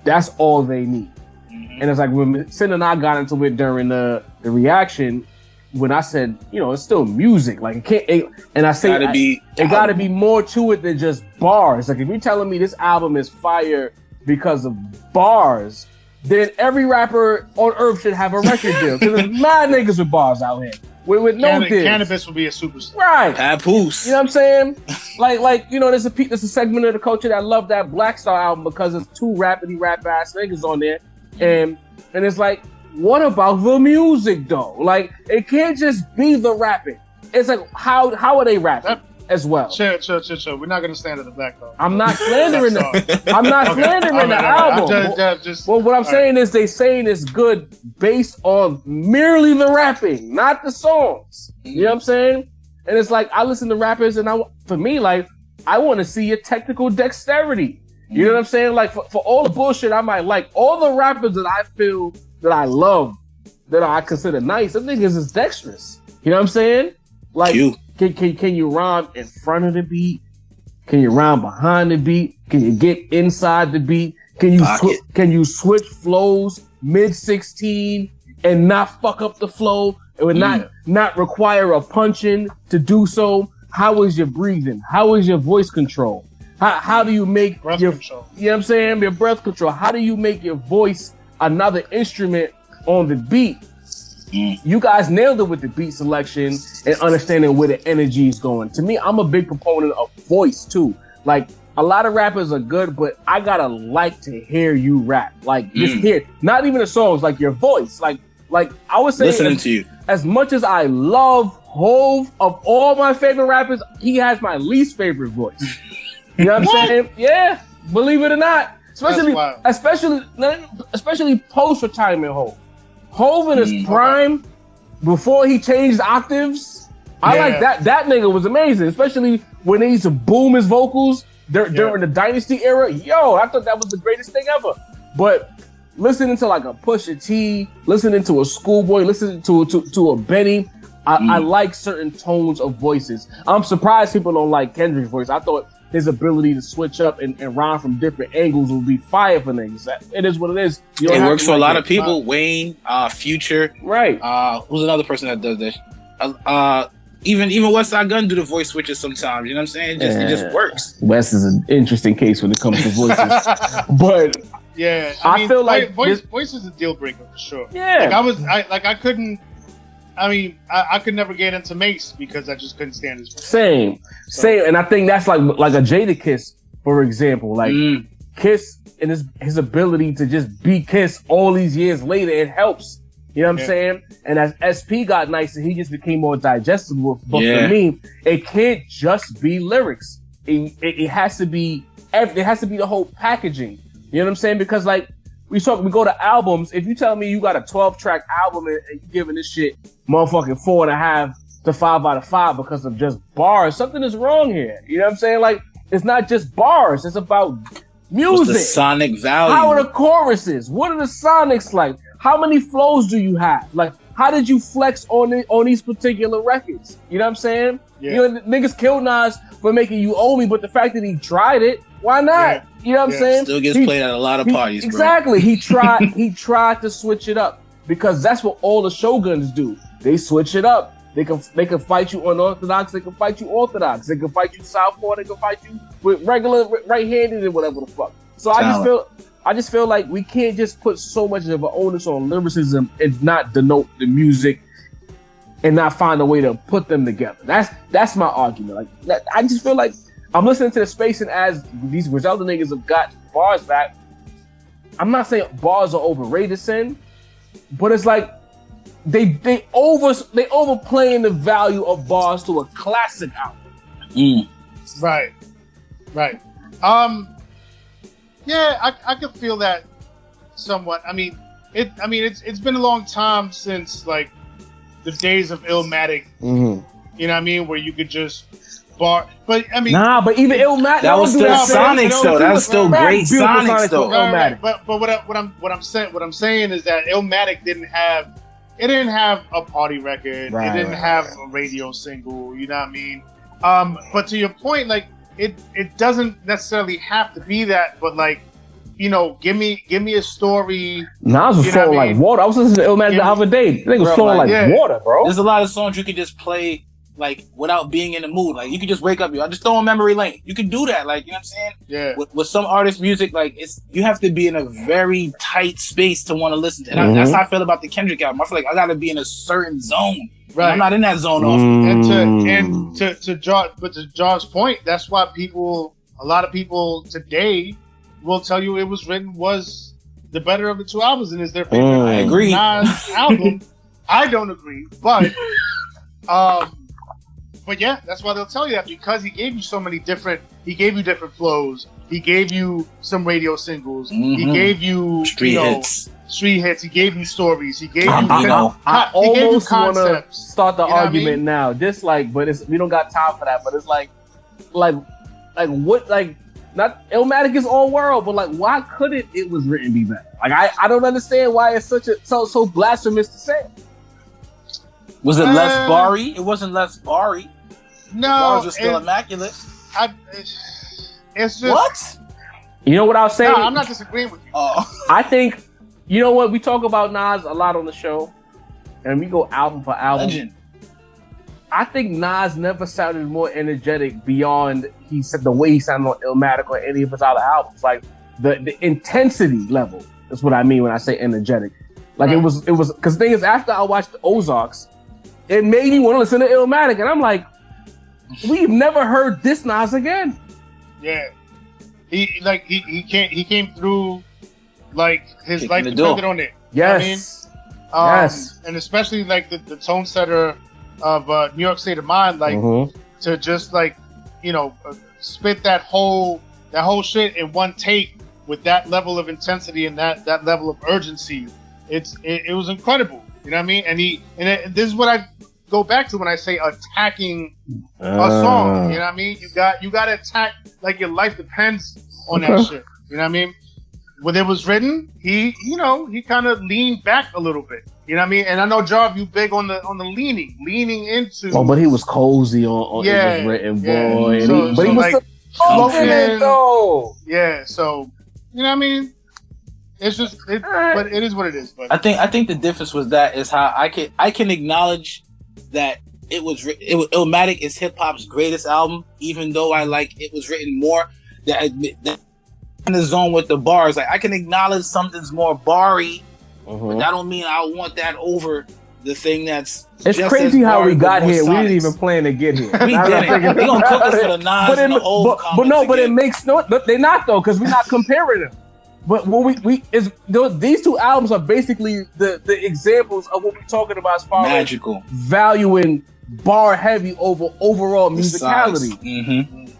that's all they need. And it's like when Sin and I got into it during the reaction, when I said, it's still music. Like, it can't. And I say it got to be more to it than just bars. Like, if you're telling me this album is fire because of bars, then every rapper on earth should have a record deal. Because there's mad niggas with bars out here. With no diss. Cannabis will be a superstar. Right. Papoose. You know what I'm saying? There's a segment of the culture that love that Black Star album because it's two rapidy rap ass niggas on there. And it's like, what about the music though? Like, it can't just be the rapping. It's like, how are they rapping? as well. Chill. We're not gonna slander the Black Dog. I'm not slandering them. I'm not slandering the album. Well, what I'm saying is they saying it's good based on merely the rapping, not the songs. You know what I'm saying? And it's like I listen to rappers, and for me, like I want to see your technical dexterity. You know what I'm saying? Like for all the bullshit I might like, all the rappers that I feel that I love, that I consider nice, them niggas is dexterous. You know what I'm saying? Like, can you rhyme in front of the beat? Can you rhyme behind the beat? Can you get inside the beat? Can you switch flows mid-16 and not fuck up the flow? It would not require a punch-in to do so. How is your breathing? How is your voice control? How do you make breath your control? You know what I'm saying? Your breath control. How do you make your voice another instrument on the beat? You guys nailed it with the beat selection and understanding where the energy is going. To me, I'm a big proponent of voice too. Like a lot of rappers are good, but I gotta like to hear you rap. Like just hear, not even the songs, like your voice. Like I would say, listening to you. As much as I love Hove, of all my favorite rappers, he has my least favorite voice. You know what I'm saying? Yeah, believe it or not. Especially post-retirement Hove. Hove in his prime, before he changed octaves, I like that. That nigga was amazing, especially when he used to boom his vocals during the Dynasty era. Yo, I thought that was the greatest thing ever. But listening to like a Pusha T, listening to a Schoolboy, listening to a Benny, I like certain tones of voices. I'm surprised people don't like Kendrick's voice. I thought his ability to switch up and rhyme from different angles would be fire for niggas. It is what it is. It works for a lot of people. Wayne, Future. Right. Who's another person that does that? Even Westside Gunn do the voice switches sometimes. You know what I'm saying? It just works. Wes is an interesting case when it comes to voices. But yeah, I feel like voice is a deal breaker for sure. Yeah. I could never get into Mace because I just couldn't stand his voice. Same. And I think that's like a Jada Kiss, for example. Like Kiss and his ability to just be Kiss all these years later, it helps. You know what I'm saying? And as SP got nicer, he just became more digestible. But for me, it can't just be lyrics. It has to be the whole packaging. You know what I'm saying? Because like we go to albums. If you tell me you got a 12-track album and you giving this shit motherfucking 4.5 to 5 out of 5 because of just bars, something is wrong here. You know what I'm saying? Like it's not just bars. It's about music. What's the sonic value? How are the choruses? What are the sonics like? How many flows do you have? Like, how did you flex on these particular records? You know what I'm saying? Yeah. You know, niggas killed Nas for making You Owe Me, but the fact that he tried it, why not? Yeah. You know what I'm saying? Still gets played at a lot of parties, exactly. Bro. He tried to switch it up because that's what all the Shoguns do. They switch it up. They can fight you unorthodox. They can fight you orthodox. They can fight you southpaw. They can fight you with regular right-handed and whatever the fuck. So I just feel like we can't just put so much of an onus on lyricism and not denote the music and not find a way to put them together. That's my argument. Like I just feel like I'm listening to the space, and as these Griselda niggas have got bars back, I'm not saying bars are overrated, sin, but it's like they overplaying the value of bars to a classic album. Right. Yeah, I could feel that somewhat. I mean, it's been a long time since like the days of Illmatic. You know what I mean, where you could just bar. But I mean, but even Illmatic, that was still Sonics though. That was still great Sonics though. Right. But what I'm saying is that Illmatic didn't have a party record. It didn't have a radio single. You know what I mean? But to your point, like. It doesn't necessarily have to be that, but like, you know, give me a story. Nas was flowing like water. I was listening to Illmatic the other day. I think it was flowing like water, bro. There's a lot of songs you can just play like without being in the mood. Like you can just wake up, I just throw in memory lane. You can do that, like, you know what I'm saying? Yeah. With some artists' music, like you have to be in a very tight space to want to listen to. And that's how I feel about the Kendrick album. I feel like I gotta be in a certain zone. Right. I'm not in that zone often. And to John's point, that's why a lot of people today will tell you It Was Written was the better of the two albums and is their favorite. I agree. Nas album. I don't agree, but But yeah, that's why they'll tell you that, because he gave you so many different. He gave you different flows. He gave you some radio singles. He gave you street hits. He gave you stories. He gave you. I almost want to start the argument now. Just like, but we don't got time for that. But it's like what, like, not Illmatic is all world, but like, why couldn't It Was Written be better? Like, I don't understand why it's so blasphemous to say. Was it less Barry? It wasn't less Barry. No, the bars are still immaculate. It's just what? You know what I'll say? No, I'm not disagreeing with you. I think, you know what, we talk about Nas a lot on the show, and we go album for album. Legend. I think Nas never sounded more energetic beyond he said the way he sounded on Illmatic or any of his other albums. Like the intensity level is what I mean when I say energetic. Like it was because the thing is, after I watched the Ozarks, it made me want to listen to Illmatic, and I'm like, we've never heard this Nas again. Yeah, he came through like his life depended on it. Yes, you know what I mean? Yes, and especially like the tone setter of New York State of Mind, like to just like spit that whole shit in one take with that level of intensity and that level of urgency. It was incredible. You know what I mean? And this is what I go back to when I say attacking a song. You know what I mean? You got to attack like your life depends on that shit. You know what I mean? When It Was Written, he kind of leaned back a little bit. You know what I mean? And I know, Jarv, you big on the leaning into. Oh, but he was cozy on It Was Written, boy. Yeah. But he was like, floating though. Yeah, so you know what I mean? It's just but it is what it is. But I think the difference was that is how I can acknowledge that Illmatic is hip hop's greatest album, even though I like It Was Written more. That in the zone with the bars, like I can acknowledge something's more barry, but that don't mean I want that over the thing that's. It's just crazy how we got here. We didn't even plan to get here. We didn't. They gonna cook us for the Nas and the old. But it makes no. They're not though, because we're not comparing them. But what these two albums are basically the examples of what we're talking about as far as valuing bar heavy over overall musicality.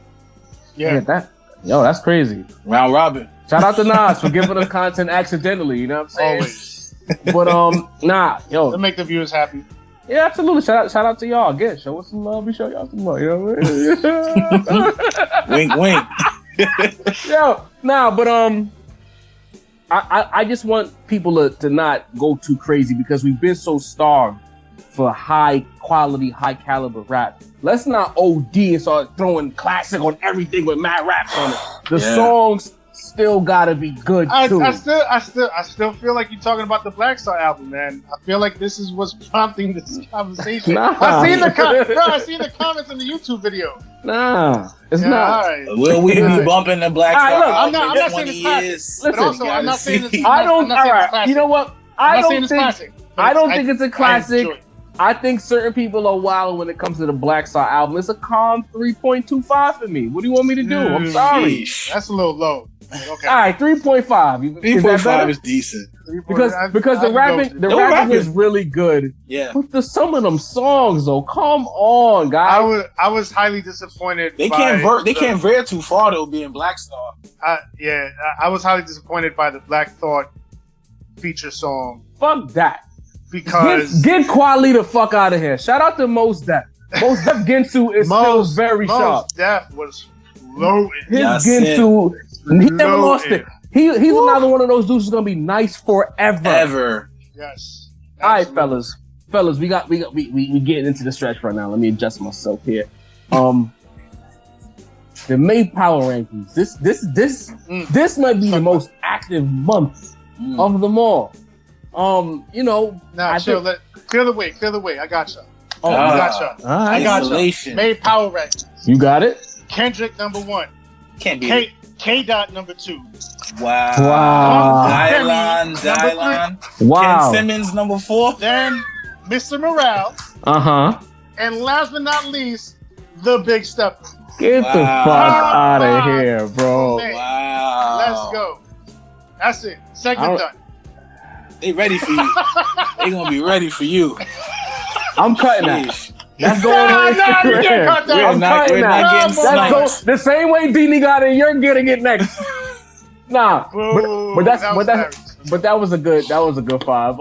Yeah, that's crazy. Round robin. Shout out to Nas for giving us content accidentally. You know what I'm saying? Always. But to make the viewers happy. Yeah, absolutely. Shout out to y'all again. Show us some love. We show y'all some love. You know what I mean? Wink, wink. But I just want people to not go too crazy because we've been so starved for high quality, high caliber rap. Let's not OD and start throwing classic on everything with mad raps on it. The songs still gotta be good too. I still feel like you're talking about the Black Star album, man. I feel like this is what's prompting this conversation. I seen the comments in the YouTube video. It's not. Right. Will we be bumping the Black Star album? I'm not saying it's classic. Listen, but also, I'm not saying it's. I don't. All right. You know what? I don't think it's a classic. I think certain people are wild when it comes to the Black Star album. It's a calm 3.25 for me. What do you want me to do? I'm sorry. That's a little low. Okay. All right, 3.5. 3.5 is decent. Because the rapping is really good. Yeah. But some of them songs though, come on, guys. I was highly disappointed. They can't veer too far though, being Black Star. I was highly disappointed by the Black Thought feature song. Fuck that. Because get Quali the fuck out of here. Shout out to Mos Def. Mos Def Ginsu is still very sharp. Mos Def was low. His Ginsu, he never lost it. He's another one of those dudes who's gonna be nice forever. Ever. Yes. All right, fellas, we getting into the stretch right now. Let me adjust myself here. The May Power Rankings. This might be the most active month of them all. Chill the way. I got you. I got you. May Power Rankings. You got it. Kendrick number 1. Can't be K Dot number 2. Wow. Dylan. Wow. Ken Simmons number 4. Then Mr. Morale. And last but not least, the Big Stepper. Get the fuck out of here, bro. Wow. Let's go. That's it. Segment done. They ready for you. They gonna be ready for you. I'm cutting that. That's going on Instagram. You can't cut that. I'm cutting that. That's the same way Dini got it. You're getting it next. Nah, but that was a good 5.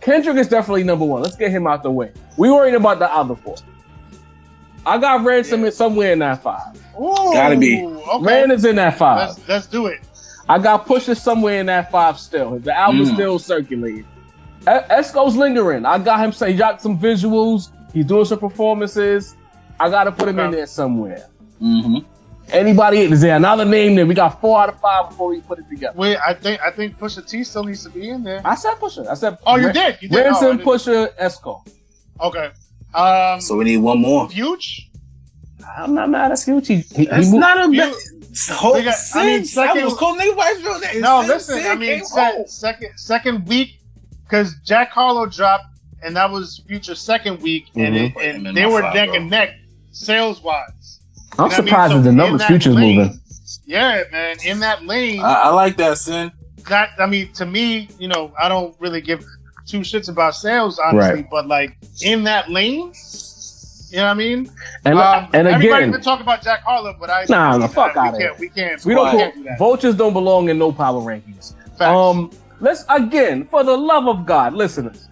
Kendrick is definitely number 1. Let's get him out the way. We worried about the other 4. I got Ransom somewhere in that 5. Ooh, gotta be. Okay. Ran is in that 5. Let's do it. I got Pusha somewhere in that 5 still. The album's still circulating. Esco's lingering. I got him say he got some visuals. He's doing some performances. I gotta put him in there somewhere. Mm-hmm. Anybody? Is there another name there? We got 4 out of 5 before we put it together. Wait, I think Pusha T still needs to be in there. I said Pusha. I said. Oh, you did. Ransom, Pusha, Esco. Okay. So we need one more. Fuge. I'm not mad at Fuge. That's not a bad. No, listen. I mean, second week, because Jack Harlow dropped, and that was Future's second week, and they were neck and neck sales wise. I'm surprised at the numbers Future's moving. Yeah, man. In that lane, I like that, Sin. To me, I don't really give 2 shits about sales, honestly, right. But like in that lane. You know what I mean? And everybody again, can talk about Jack Harlow, but fuck out of it. We can't do that. Vultures don't belong in no power rankings. Facts. Let's again, for the love of God, listeners,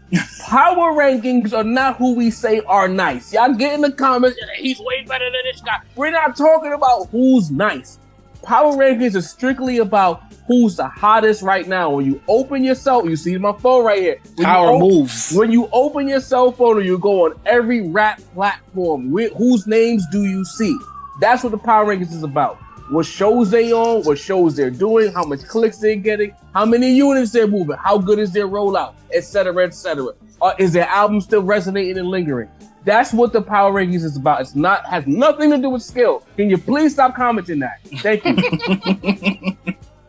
power rankings are not who we say are nice. Y'all get in the comments, he's way better than this guy. We're not talking about who's nice. Power rankings is strictly about who's the hottest right now. When you open your cell, you see my phone right here. Moves. When you open your cell phone or you go on every rap platform, whose names do you see? That's what the power rankings is about. What shows they on, what shows they're doing, how much clicks they're getting, how many units they're moving, how good is their rollout, etc., etc. Is their album still resonating and lingering? That's what the power rankings is about. Has nothing to do with skill. Can you please stop commenting that? Thank you.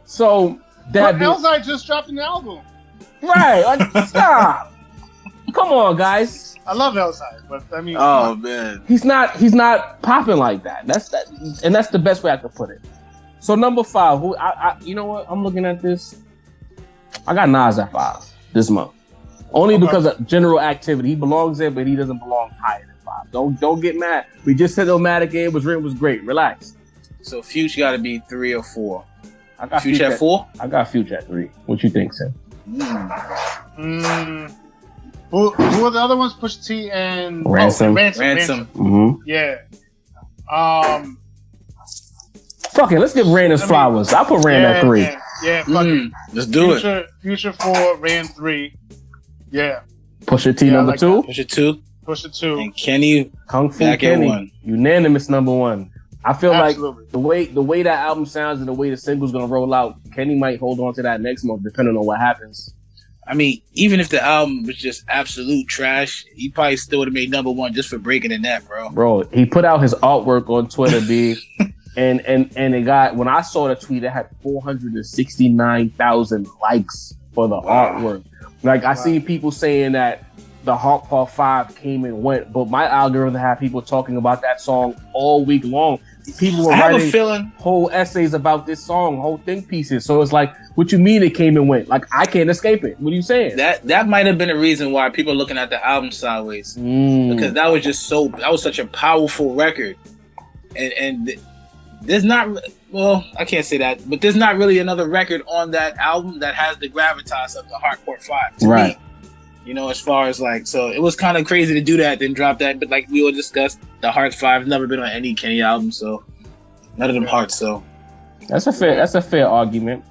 So that Elzai just dropped an album. Right. Like, stop. Come on, guys. I love Elzai, but I mean, man, he's not popping like that. That's the best way I could put it. So number 5, who you know what? I'm looking at this. I got Nas at 5 this month. Only because of general activity. He belongs there, but he doesn't belong higher than 5. Don't get mad. We just said Illmatic It was written was great. Relax. So Future got to be 3 or 4. I got Future at 4. I got Future at 3. What you think, Sam? Who are the other ones? Pusha T and Ransom. Ransom. Mm-hmm. Yeah. Fuck it. Let's give Ran his flowers. I'll put Ran at 3. Yeah. Fuck it. Let's do it. Future 4, Ran 3. Yeah. Pusha T number 2. Pusha 2. And Kenny. Kung Fu Kenny. 1. Unanimous number 1. I feel Absolutely. Like the way that album sounds and the way the single's gonna roll out, Kenny might hold on to that next month, depending on what happens. I mean, even if the album was just absolute trash, he probably still would have made number 1 just for breaking the net, bro. Bro, he put out his artwork on Twitter, B, and it got, when I saw the tweet, it had 469,000 likes for the artwork. Like, I see people saying that the Hawk Part 5 came and went, but my algorithm had people talking about that song all week long. People were writing whole essays about this song, whole think pieces. So it's like, what you mean it came and went? Like, I can't escape it. What are you saying? That might have been a reason why people are looking at the album sideways. Because that was such a powerful record. And there's not, well, I can't say that, but there's not really another record on that album that has the gravitas of the Hardcore 5 to me. You know, as far as like, so it was kind of crazy to do that, then drop that. But like we all discussed, the Heart 5 has never been on any Kenny album, so none of them Hearts. So that's a fair argument.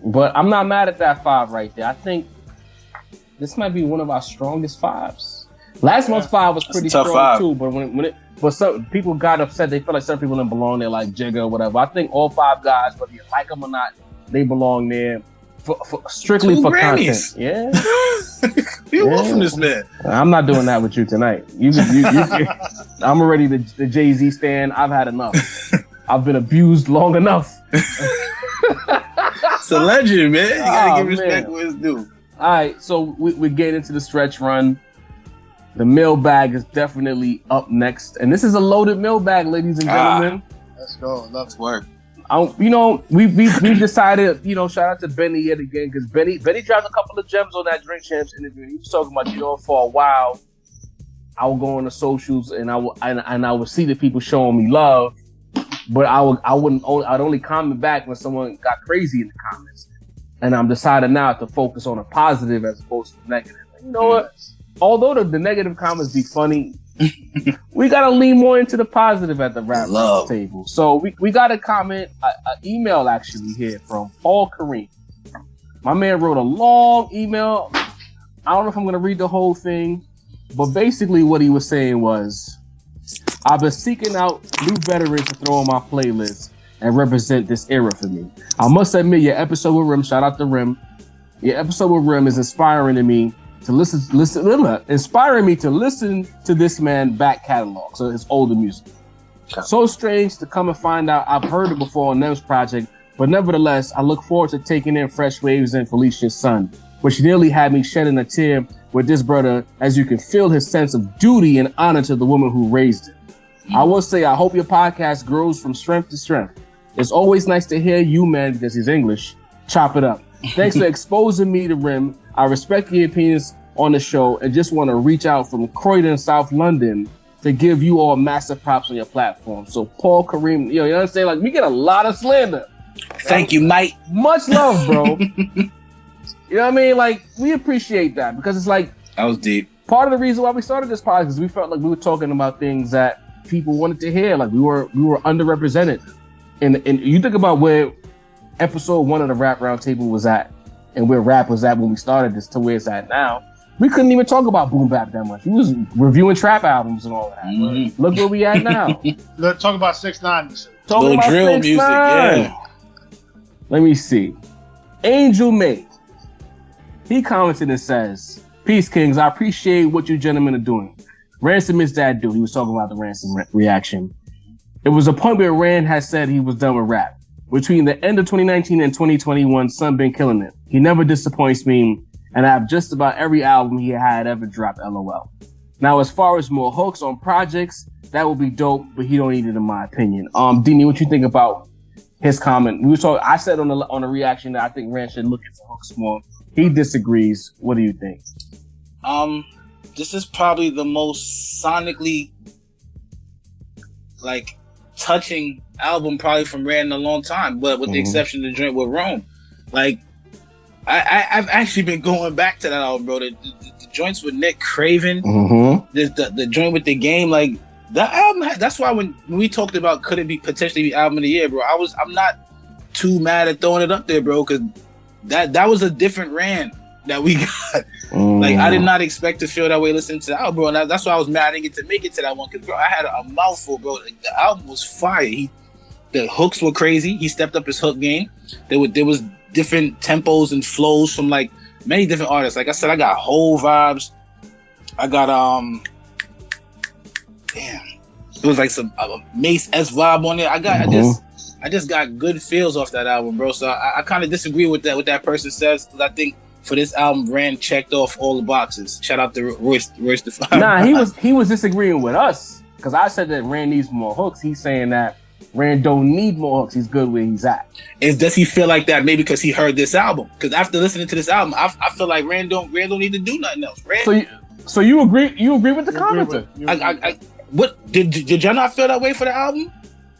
But I'm not mad at that 5 right there. I think this might be one of our strongest 5s. Last month's 5 was pretty strong 5. Too, but some people got upset. They felt like some people didn't belong there, like Jigga or whatever. I think all 5 guys, whether you like them or not, they belong there. Strictly for Grammys. Content. Yeah. What you want from this man? I'm not doing that with you tonight. I'm already the Jay-Z stan. I've had enough. I've been abused long enough. It's a legend, man. You gotta give respect where it's due. All right, so we're getting into the stretch run. The mailbag is definitely up next. And this is a loaded mailbag, ladies and gentlemen. Let's go. Let's work. We've decided, shout out to Benny yet again, because Benny dropped a couple of gems on that Drink Champs interview. He was talking about, for a while, I would go on the socials and I would see the people showing me love, but I'd only comment back when someone got crazy in the comments. And I'm deciding now to focus on a positive as opposed to the negative. You know what? Although the negative comments be funny, we gotta lean more into the positive at the rap table. So we got a comment, an email actually here from Paul Kareem. My man wrote a long email. I don't know if I'm gonna read the whole thing, but basically what he was saying was, I've been seeking out new veterans to throw on my playlist and represent this era for me. I must admit, your episode with Rim, shout out to Rim. Your episode with Rim is inspiring me to listen to this man back catalog, so his older music. So strange to come and find out I've heard it before on Nem's project, but nevertheless, I look forward to taking in Fresh Waves and Felicia's Son, which nearly had me shedding a tear with this brother, as you can feel his sense of duty and honor to the woman who raised him. I will say, I hope your podcast grows from strength to strength. It's always nice to hear you, man, because he's English, chop it up. Thanks for exposing me to Rim. I respect your opinions on the show and just want to reach out from Croydon, South London, to give you all massive props on your platform. So Paul Kareem, you understand? Like, we get a lot of slander. Thank you, mate. Much love, bro. You know what I mean? Like, we appreciate that because it's like, that was deep. Part of the reason why we started this podcast is we felt like we were talking about things that people wanted to hear. Like we were underrepresented. And you think about where episode 1 of the Rap Roundtable was at and where rap was at when we started this to where it's at now. We couldn't even talk about boom bap that much. We was reviewing trap albums and all that. Mm-hmm. Look where we at now. Let's talk about 6ix9ine. Talking about drill 6ix9ine. Music, yeah. Let me see. Angel May. He commented and says, "Peace, Kings. I appreciate what you gentlemen are doing. Ransom is that dude." He was talking about the Ransom reaction. It was a point where Rand had said he was done with rap. Between the end of 2019 and 2021, Son been killing it. He never disappoints me, and I have just about every album he had ever dropped, LOL. Now, as far as more hooks on projects, that would be dope, but he don't need it in my opinion. Dini, what you think about his comment? I said on the reaction that I think Rand should look into hooks more. He disagrees. What do you think? This is probably the most sonically, like, touching album probably from Rand in a long time, but with the exception of the joint with Rome. Like, I've actually been going back to that album, bro. The joints with Nick Craven, the joint with The Game, like, that album, that's why when we talked about could it be potentially the album of the year, bro, I'm not too mad at throwing it up there, bro, because that was a different Rand that we got. Like, I did not expect to feel that way listening to the album, bro. And that's why I was mad I didn't get to make it to that one. Because, bro, I had a mouthful, bro. The album was fire. The hooks were crazy. He stepped up his hook game. There was different tempos and flows from, like, many different artists. Like I said, I got whole vibes. I got, it was like some Mace S vibe on it. I just got good feels off that album, bro. So I kind of disagree with that, what that person says, because I think for this album, Rand checked off all the boxes. Shout out to Royce the Five. Nah, he was disagreeing with us because I said that Rand needs more hooks. He's saying that Rand don't need more hooks. He's good where he's at. Does he feel like that? Maybe because he heard this album. Because after listening to this album, I feel like Rand don't need to do nothing else. So you agree? You agree with the commenter? What did y'all not feel that way for the album?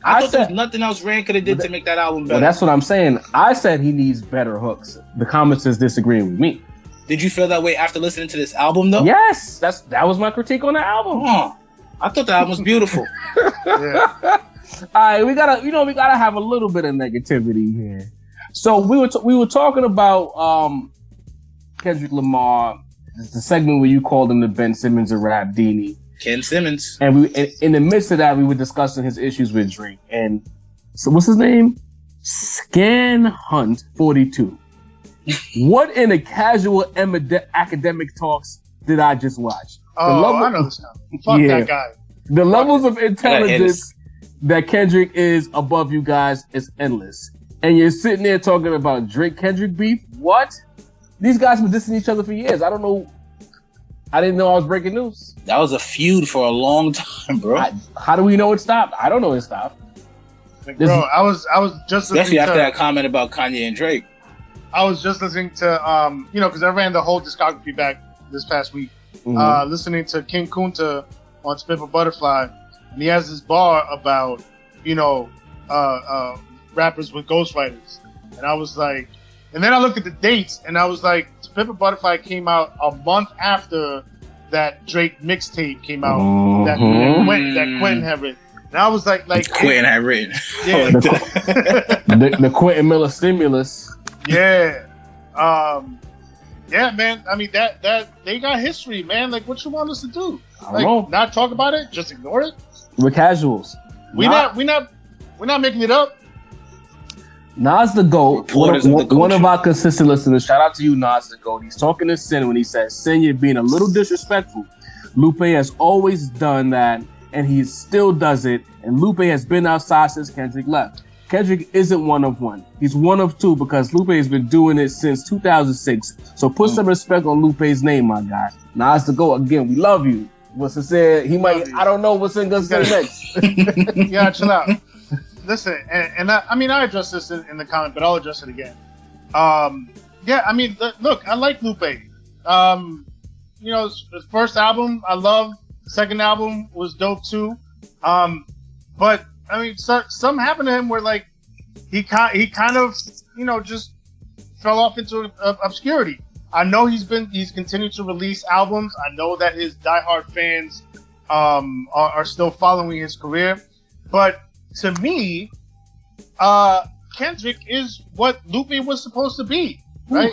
I thought there was nothing else Rand could have did to make that album better. Well, that's what I'm saying. I said he needs better hooks. The commenters disagreeing with me. Did you feel that way after listening to this album, though? Yes, that was my critique on the album. I thought the album was beautiful. Yeah. All right, we gotta have a little bit of negativity here. So we were talking about Kendrick Lamar, the segment where you called him the Ben Simmons of rap, Dini. Ken Simmons. And in the midst of that, we were discussing his issues with Drake. And so what's his name? Scan Hunt 42. What in the casual academic talks did I just watch? I know this now. Fuck that guy. The levels of intelligence that Kendrick is above you guys is endless. And you're sitting there talking about Drake-Kendrick beef? What? These guys been dissing each other for years. I don't know. I didn't know I was breaking news. That was a feud for a long time, bro. How do we know it stopped? I don't know it stopped. Like, bro, I was just especially after that comment about Kanye and Drake. I was just listening to because I ran the whole discography back this past week, listening to King Kunta on Spit for Butterfly, and he has this bar about, rappers with ghostwriters. And I was like, and then I looked at the dates, and I was like, Spit for Butterfly came out a month after that Drake mixtape came out that Quentin had written. And I was like Quentin had written. Yeah. the Quentin Miller stimulus. Yeah. Yeah, man. I mean that they got history, man. Like, what you want us to do? Like, not talk about it? Just ignore it? We're casuals. We're not making it up. Nas the GOAT, one of our consistent listeners. Shout out to you, Nas the GOAT. He's talking to Sin when he says, Sin, you're being a little disrespectful. Lupe has always done that, and he still does it. And Lupe has been outside since Kendrick left. Kendrick isn't one of one. He's one of two because Lupe has been doing it since 2006. So put some respect on Lupe's name, my guy. Nas the GOAT, again, we love you. What's it said? He might, I don't know what's in gonna say next. Yeah, chill out. Listen, and I addressed this in the comment, but I'll address it again. Yeah, I mean, look, I like Lupe. His first album, I love. The second album was dope too. But I mean, something happened to him where like he kind of just fell off into obscurity. I know he's continued to release albums. I know that his diehard fans are still following his career, but to me, Kendrick is what Lupe was supposed to be, right?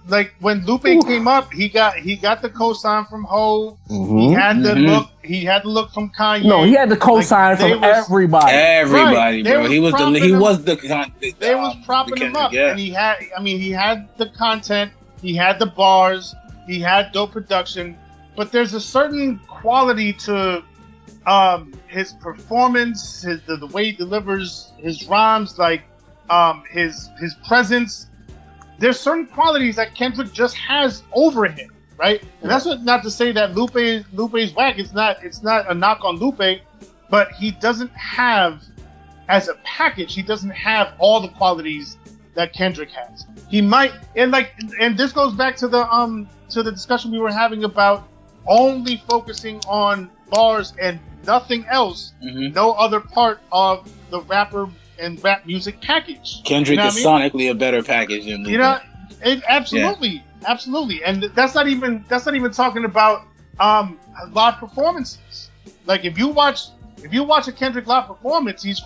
Like when Lupe came up, he got the cosign from Hov. He had the look. He had the look from Kanye. No, he had the cosign from everybody. Everybody, right. Bro. He was the. They was propping him up, yeah. And he had the content. He had the bars. He had dope production. But there's a certain quality to his performance, the way he delivers his rhymes, like his presence. There's certain qualities that Kendrick just has over him, right? And that's not to say that Lupe's whack. It's not a knock on Lupe, but he doesn't have, as a package, he doesn't have all the qualities that Kendrick has. He might, and this goes back to the discussion we were having about only focusing on bars and nothing else, no other part of the rapper and rap music package. Kendrick is sonically a better package than Lupe. Absolutely, and that's not even talking about live performances. Like if you watch a Kendrick live performance, he's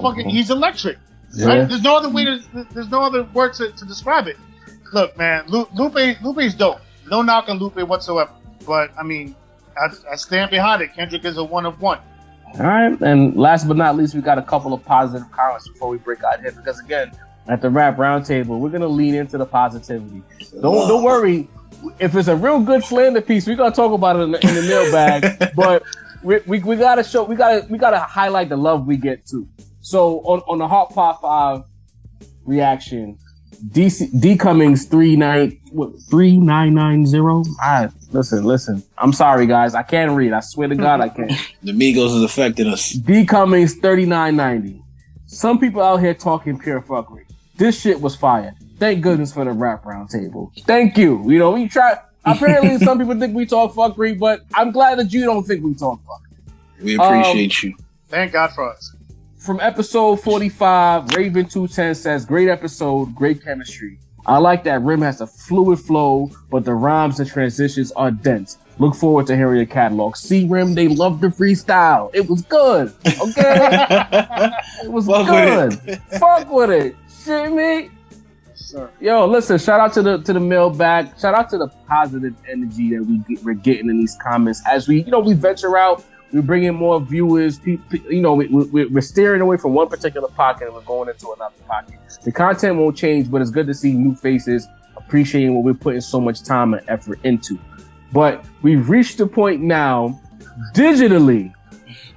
electric. Yeah. Right? There's no other word to describe it. Look, man, Lupe's dope. No knock on Lupe whatsoever. But I mean, I stand behind it. Kendrick is a one of one. All right, and last but not least, we got a couple of positive comments before we break out here, because again, at the Rap Roundtable, we're gonna lean into the positivity. Don't worry, if it's a real good slander piece, we're gonna talk about it in the mailbag. But we gotta highlight the love we get too. So on the Hot Pot 5 reaction, D Cummings 3990. Listen. I'm sorry, guys. I can't read. I swear to God, I can't. The Migos is affecting us. D Cummings 3990. Some people out here talking pure fuckery. This shit was fire. Thank goodness for the Rap Roundtable. Thank you. We try. Apparently, some people think we talk fuckery, but I'm glad that you don't think we talk fuckery. We appreciate you. Thank God for us. From episode 45, Raven210 says, great episode, great chemistry. I like that Rim has a fluid flow, but the rhymes and transitions are dense. Look forward to hearing your catalog. See, Rim, they love the freestyle. It was good. Okay? It was good. Fuck with it. Shit me. Sir. Yo, listen, shout out to the mailbag. Shout out to the positive energy that we're getting in these comments as we venture out. We're bringing more viewers. We're steering away from one particular pocket and we're going into another pocket. The content won't change, but it's good to see new faces appreciating what we're putting so much time and effort into. But we've reached the point now, digitally,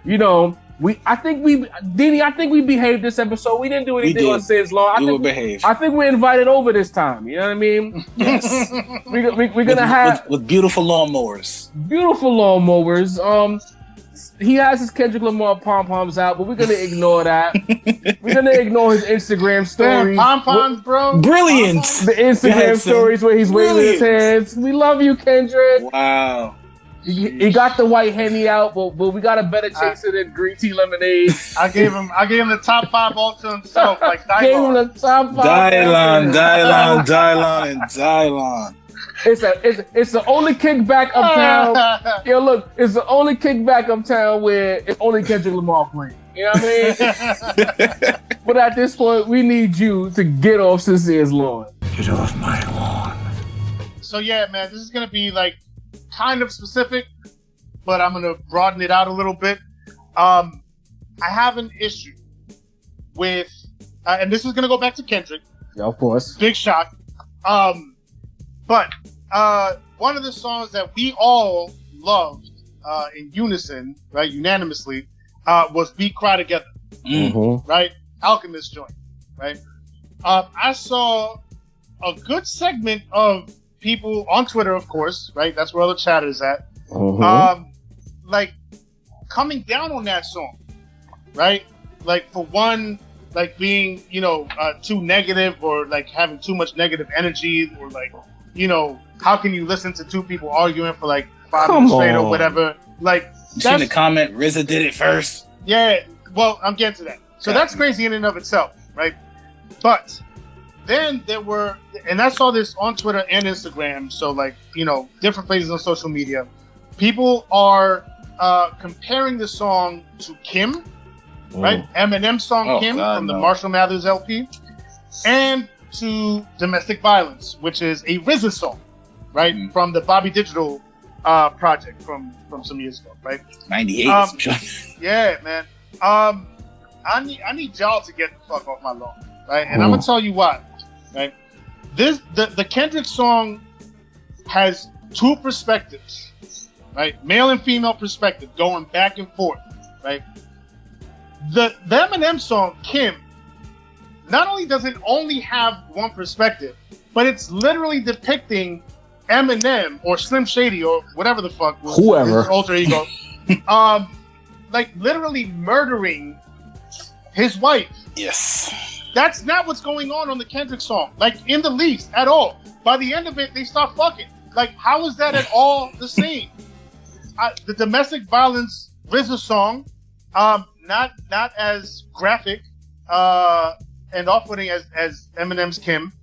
I think we behaved this episode. We didn't do anything on Sid's Law. I think we're invited over this time. You know what I mean? Yes. We're gonna have with beautiful lawnmowers. He has his Kendrick Lamar pom-poms out, but we're going to ignore that. We're going to ignore his Instagram stories. Pom-poms, bro. Brilliant. The Instagram stories where he's waving his hands. We love you, Kendrick. Wow. He got the white Henny out, but we got a better chaser than green tea lemonade. I gave him the top 5 all to himself, like Dylon. Gave him the top 5. Dylon, and Dylon. It's the only kickback uptown. Yo, look, it's the only kickback uptown where it's only Kendrick Lamar playing. You know what I mean? But at this point, we need you to get off Sincere's lawn. Get off my lawn. So yeah, man, this is gonna be like kind of specific, but I'm gonna broaden it out a little bit. I have an issue with, and this is gonna go back to Kendrick. Yeah, of course. Big shock. But one of the songs that we all loved in unison, right, unanimously, was "We Cry Together," right? Alchemist joint, right? I saw a good segment of people on Twitter, of course, right? That's where all the chatter is at. Like coming down on that song, right? Like for one, like being, too negative, or like having too much negative energy, or like, how can you listen to two people arguing for like 5 minutes straight or whatever? Like, you seen the comment, RZA did it first? Yeah, well, I'm getting to that. So that's crazy in and of itself, right? But then there were, and I saw this on Twitter and Instagram, so like, different places on social media, people are comparing the song to Kim, right? Eminem's song Kim from the Marshall Mathers LP, and to Domestic Violence, which is a RZA song, right? From the Bobby Digital project from some years ago, right? 98. Yeah, man. I need y'all to get the fuck off my lawn, right? And I'm gonna tell you why, right? The Kendrick song has 2 perspectives, right? Male and female perspective going back and forth, right? The Eminem song, Kim, not only does it only have one perspective, but it's literally depicting Eminem or Slim Shady or whatever the fuck was whoever his alter ego, like literally murdering his wife. Yes. That's not what's going on the Kendrick song, like in the least at all. By the end of it, they start fucking. Like, how is that at all the same? The Domestic Violence RZA song, not as graphic and off-putting as Eminem's Kim,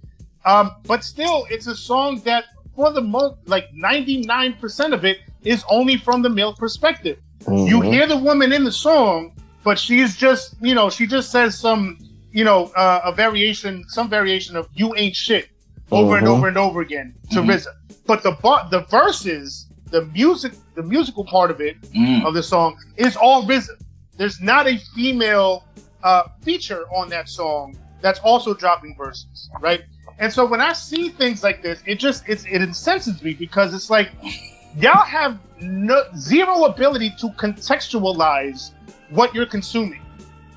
but still, it's a song that for the most, like 99% of it is only from the male perspective. You hear the woman in the song, but she's just, she just says some, some variation of "you ain't shit" over and over and over again to RZA. But the verses, the musical part of it, of the song, is all RZA. There's not a female feature on that song that's also dropping verses, right? And so when I see things like this, it incenses me, because it's like, y'all have zero ability to contextualize what you're consuming,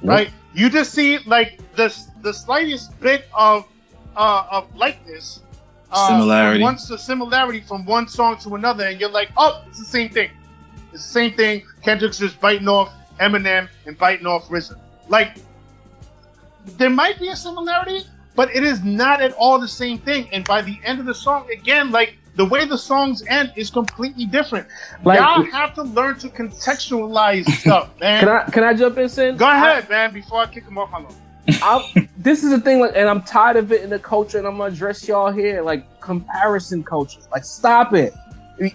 right? You just see like the slightest bit of likeness, similarity from one song to another, and you're like, oh, it's the same thing. It's the same thing. Kendrick's just biting off Eminem and biting off RZA. Like, there might be a similarity, but it is not at all the same thing. And by the end of the song, again, like, the way the songs end is completely different. Like, y'all have to learn to contextualize stuff, man. Can I jump in, Sin? Go ahead, man, before I kick him off my lawn. This is the thing, like, and I'm tired of it in the culture, and I'm gonna address y'all here, like, comparison culture. Like, stop it.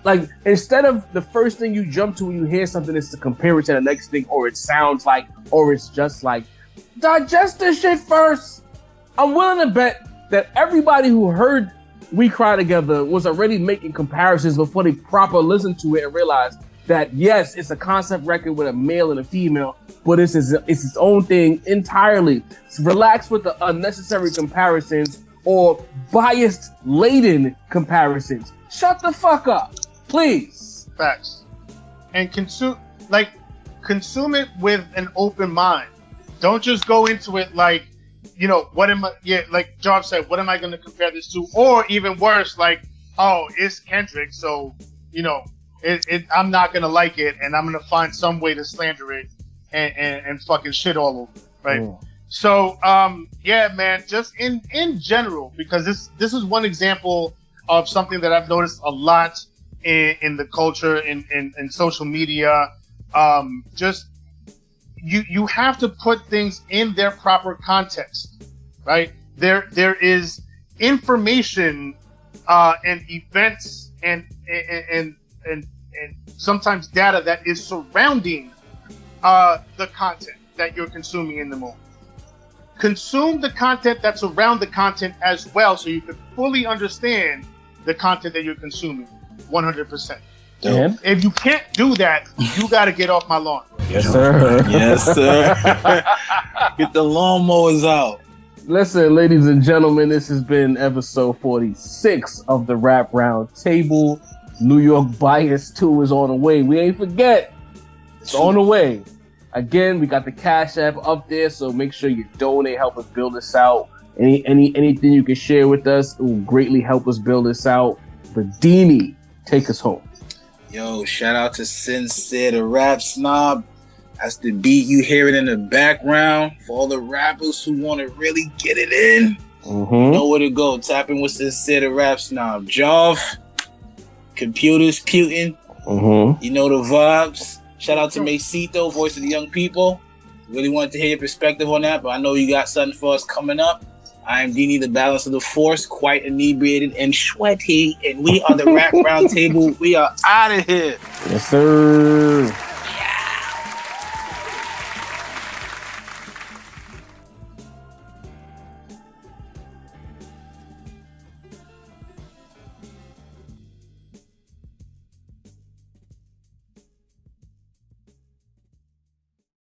Like, instead of the first thing you jump to when you hear something is to compare it to the next thing, or it sounds like, or it's just like, digest this shit first. I'm willing to bet that everybody who heard "We Cry Together" was already making comparisons before they proper listened to it and realized that, yes, it's a concept record with a male and a female, but it's its own thing entirely. So relax with the unnecessary comparisons or bias-laden comparisons. Shut the fuck up, please. Facts. And consume it with an open mind. Don't just go into it like, like John said, what am I going to compare this to? Or even worse, like, oh, it's Kendrick, so, I'm not going to like it, and I'm going to find some way to slander it and fucking shit all over, right? So, yeah, man, just in general, because this is one example of something that I've noticed a lot in the culture, in social media. Just you have to put things in their proper context, right? There is information and events and sometimes data that is surrounding the content that you're consuming in the moment. Consume the content that's around the content as well, so you can fully understand the content that you're consuming 100%. Yeah. If you can't do that, you got to get off my lawn. Yes, sir. Yes, sir. Get the lawnmowers out. Listen, ladies and gentlemen, this has been episode 46 of the Rap Roundtable. New York Bias 2 is on the way. We ain't forget. It's on the way. Again, we got the Cash App up there, so make sure you donate, help us build this out. Anything you can share with us, it will greatly help us build this out. But Dini, take us home. Yo, shout out to Sincere the Rap Snob. That's the beat you hear it in the background. For all the rappers who want to really get it in, you know where to go. Tap in with Sincere the Rap Snob. Jov, computers, Putin. You know the vibes. Shout out to Macito, Voice of the Young People. Really wanted to hear your perspective on that, but I know you got something for us coming up. I am Dini, the balance of the force, quite inebriated and sweaty, and we are the Rap Roundtable. We are out of here. Yes, sir.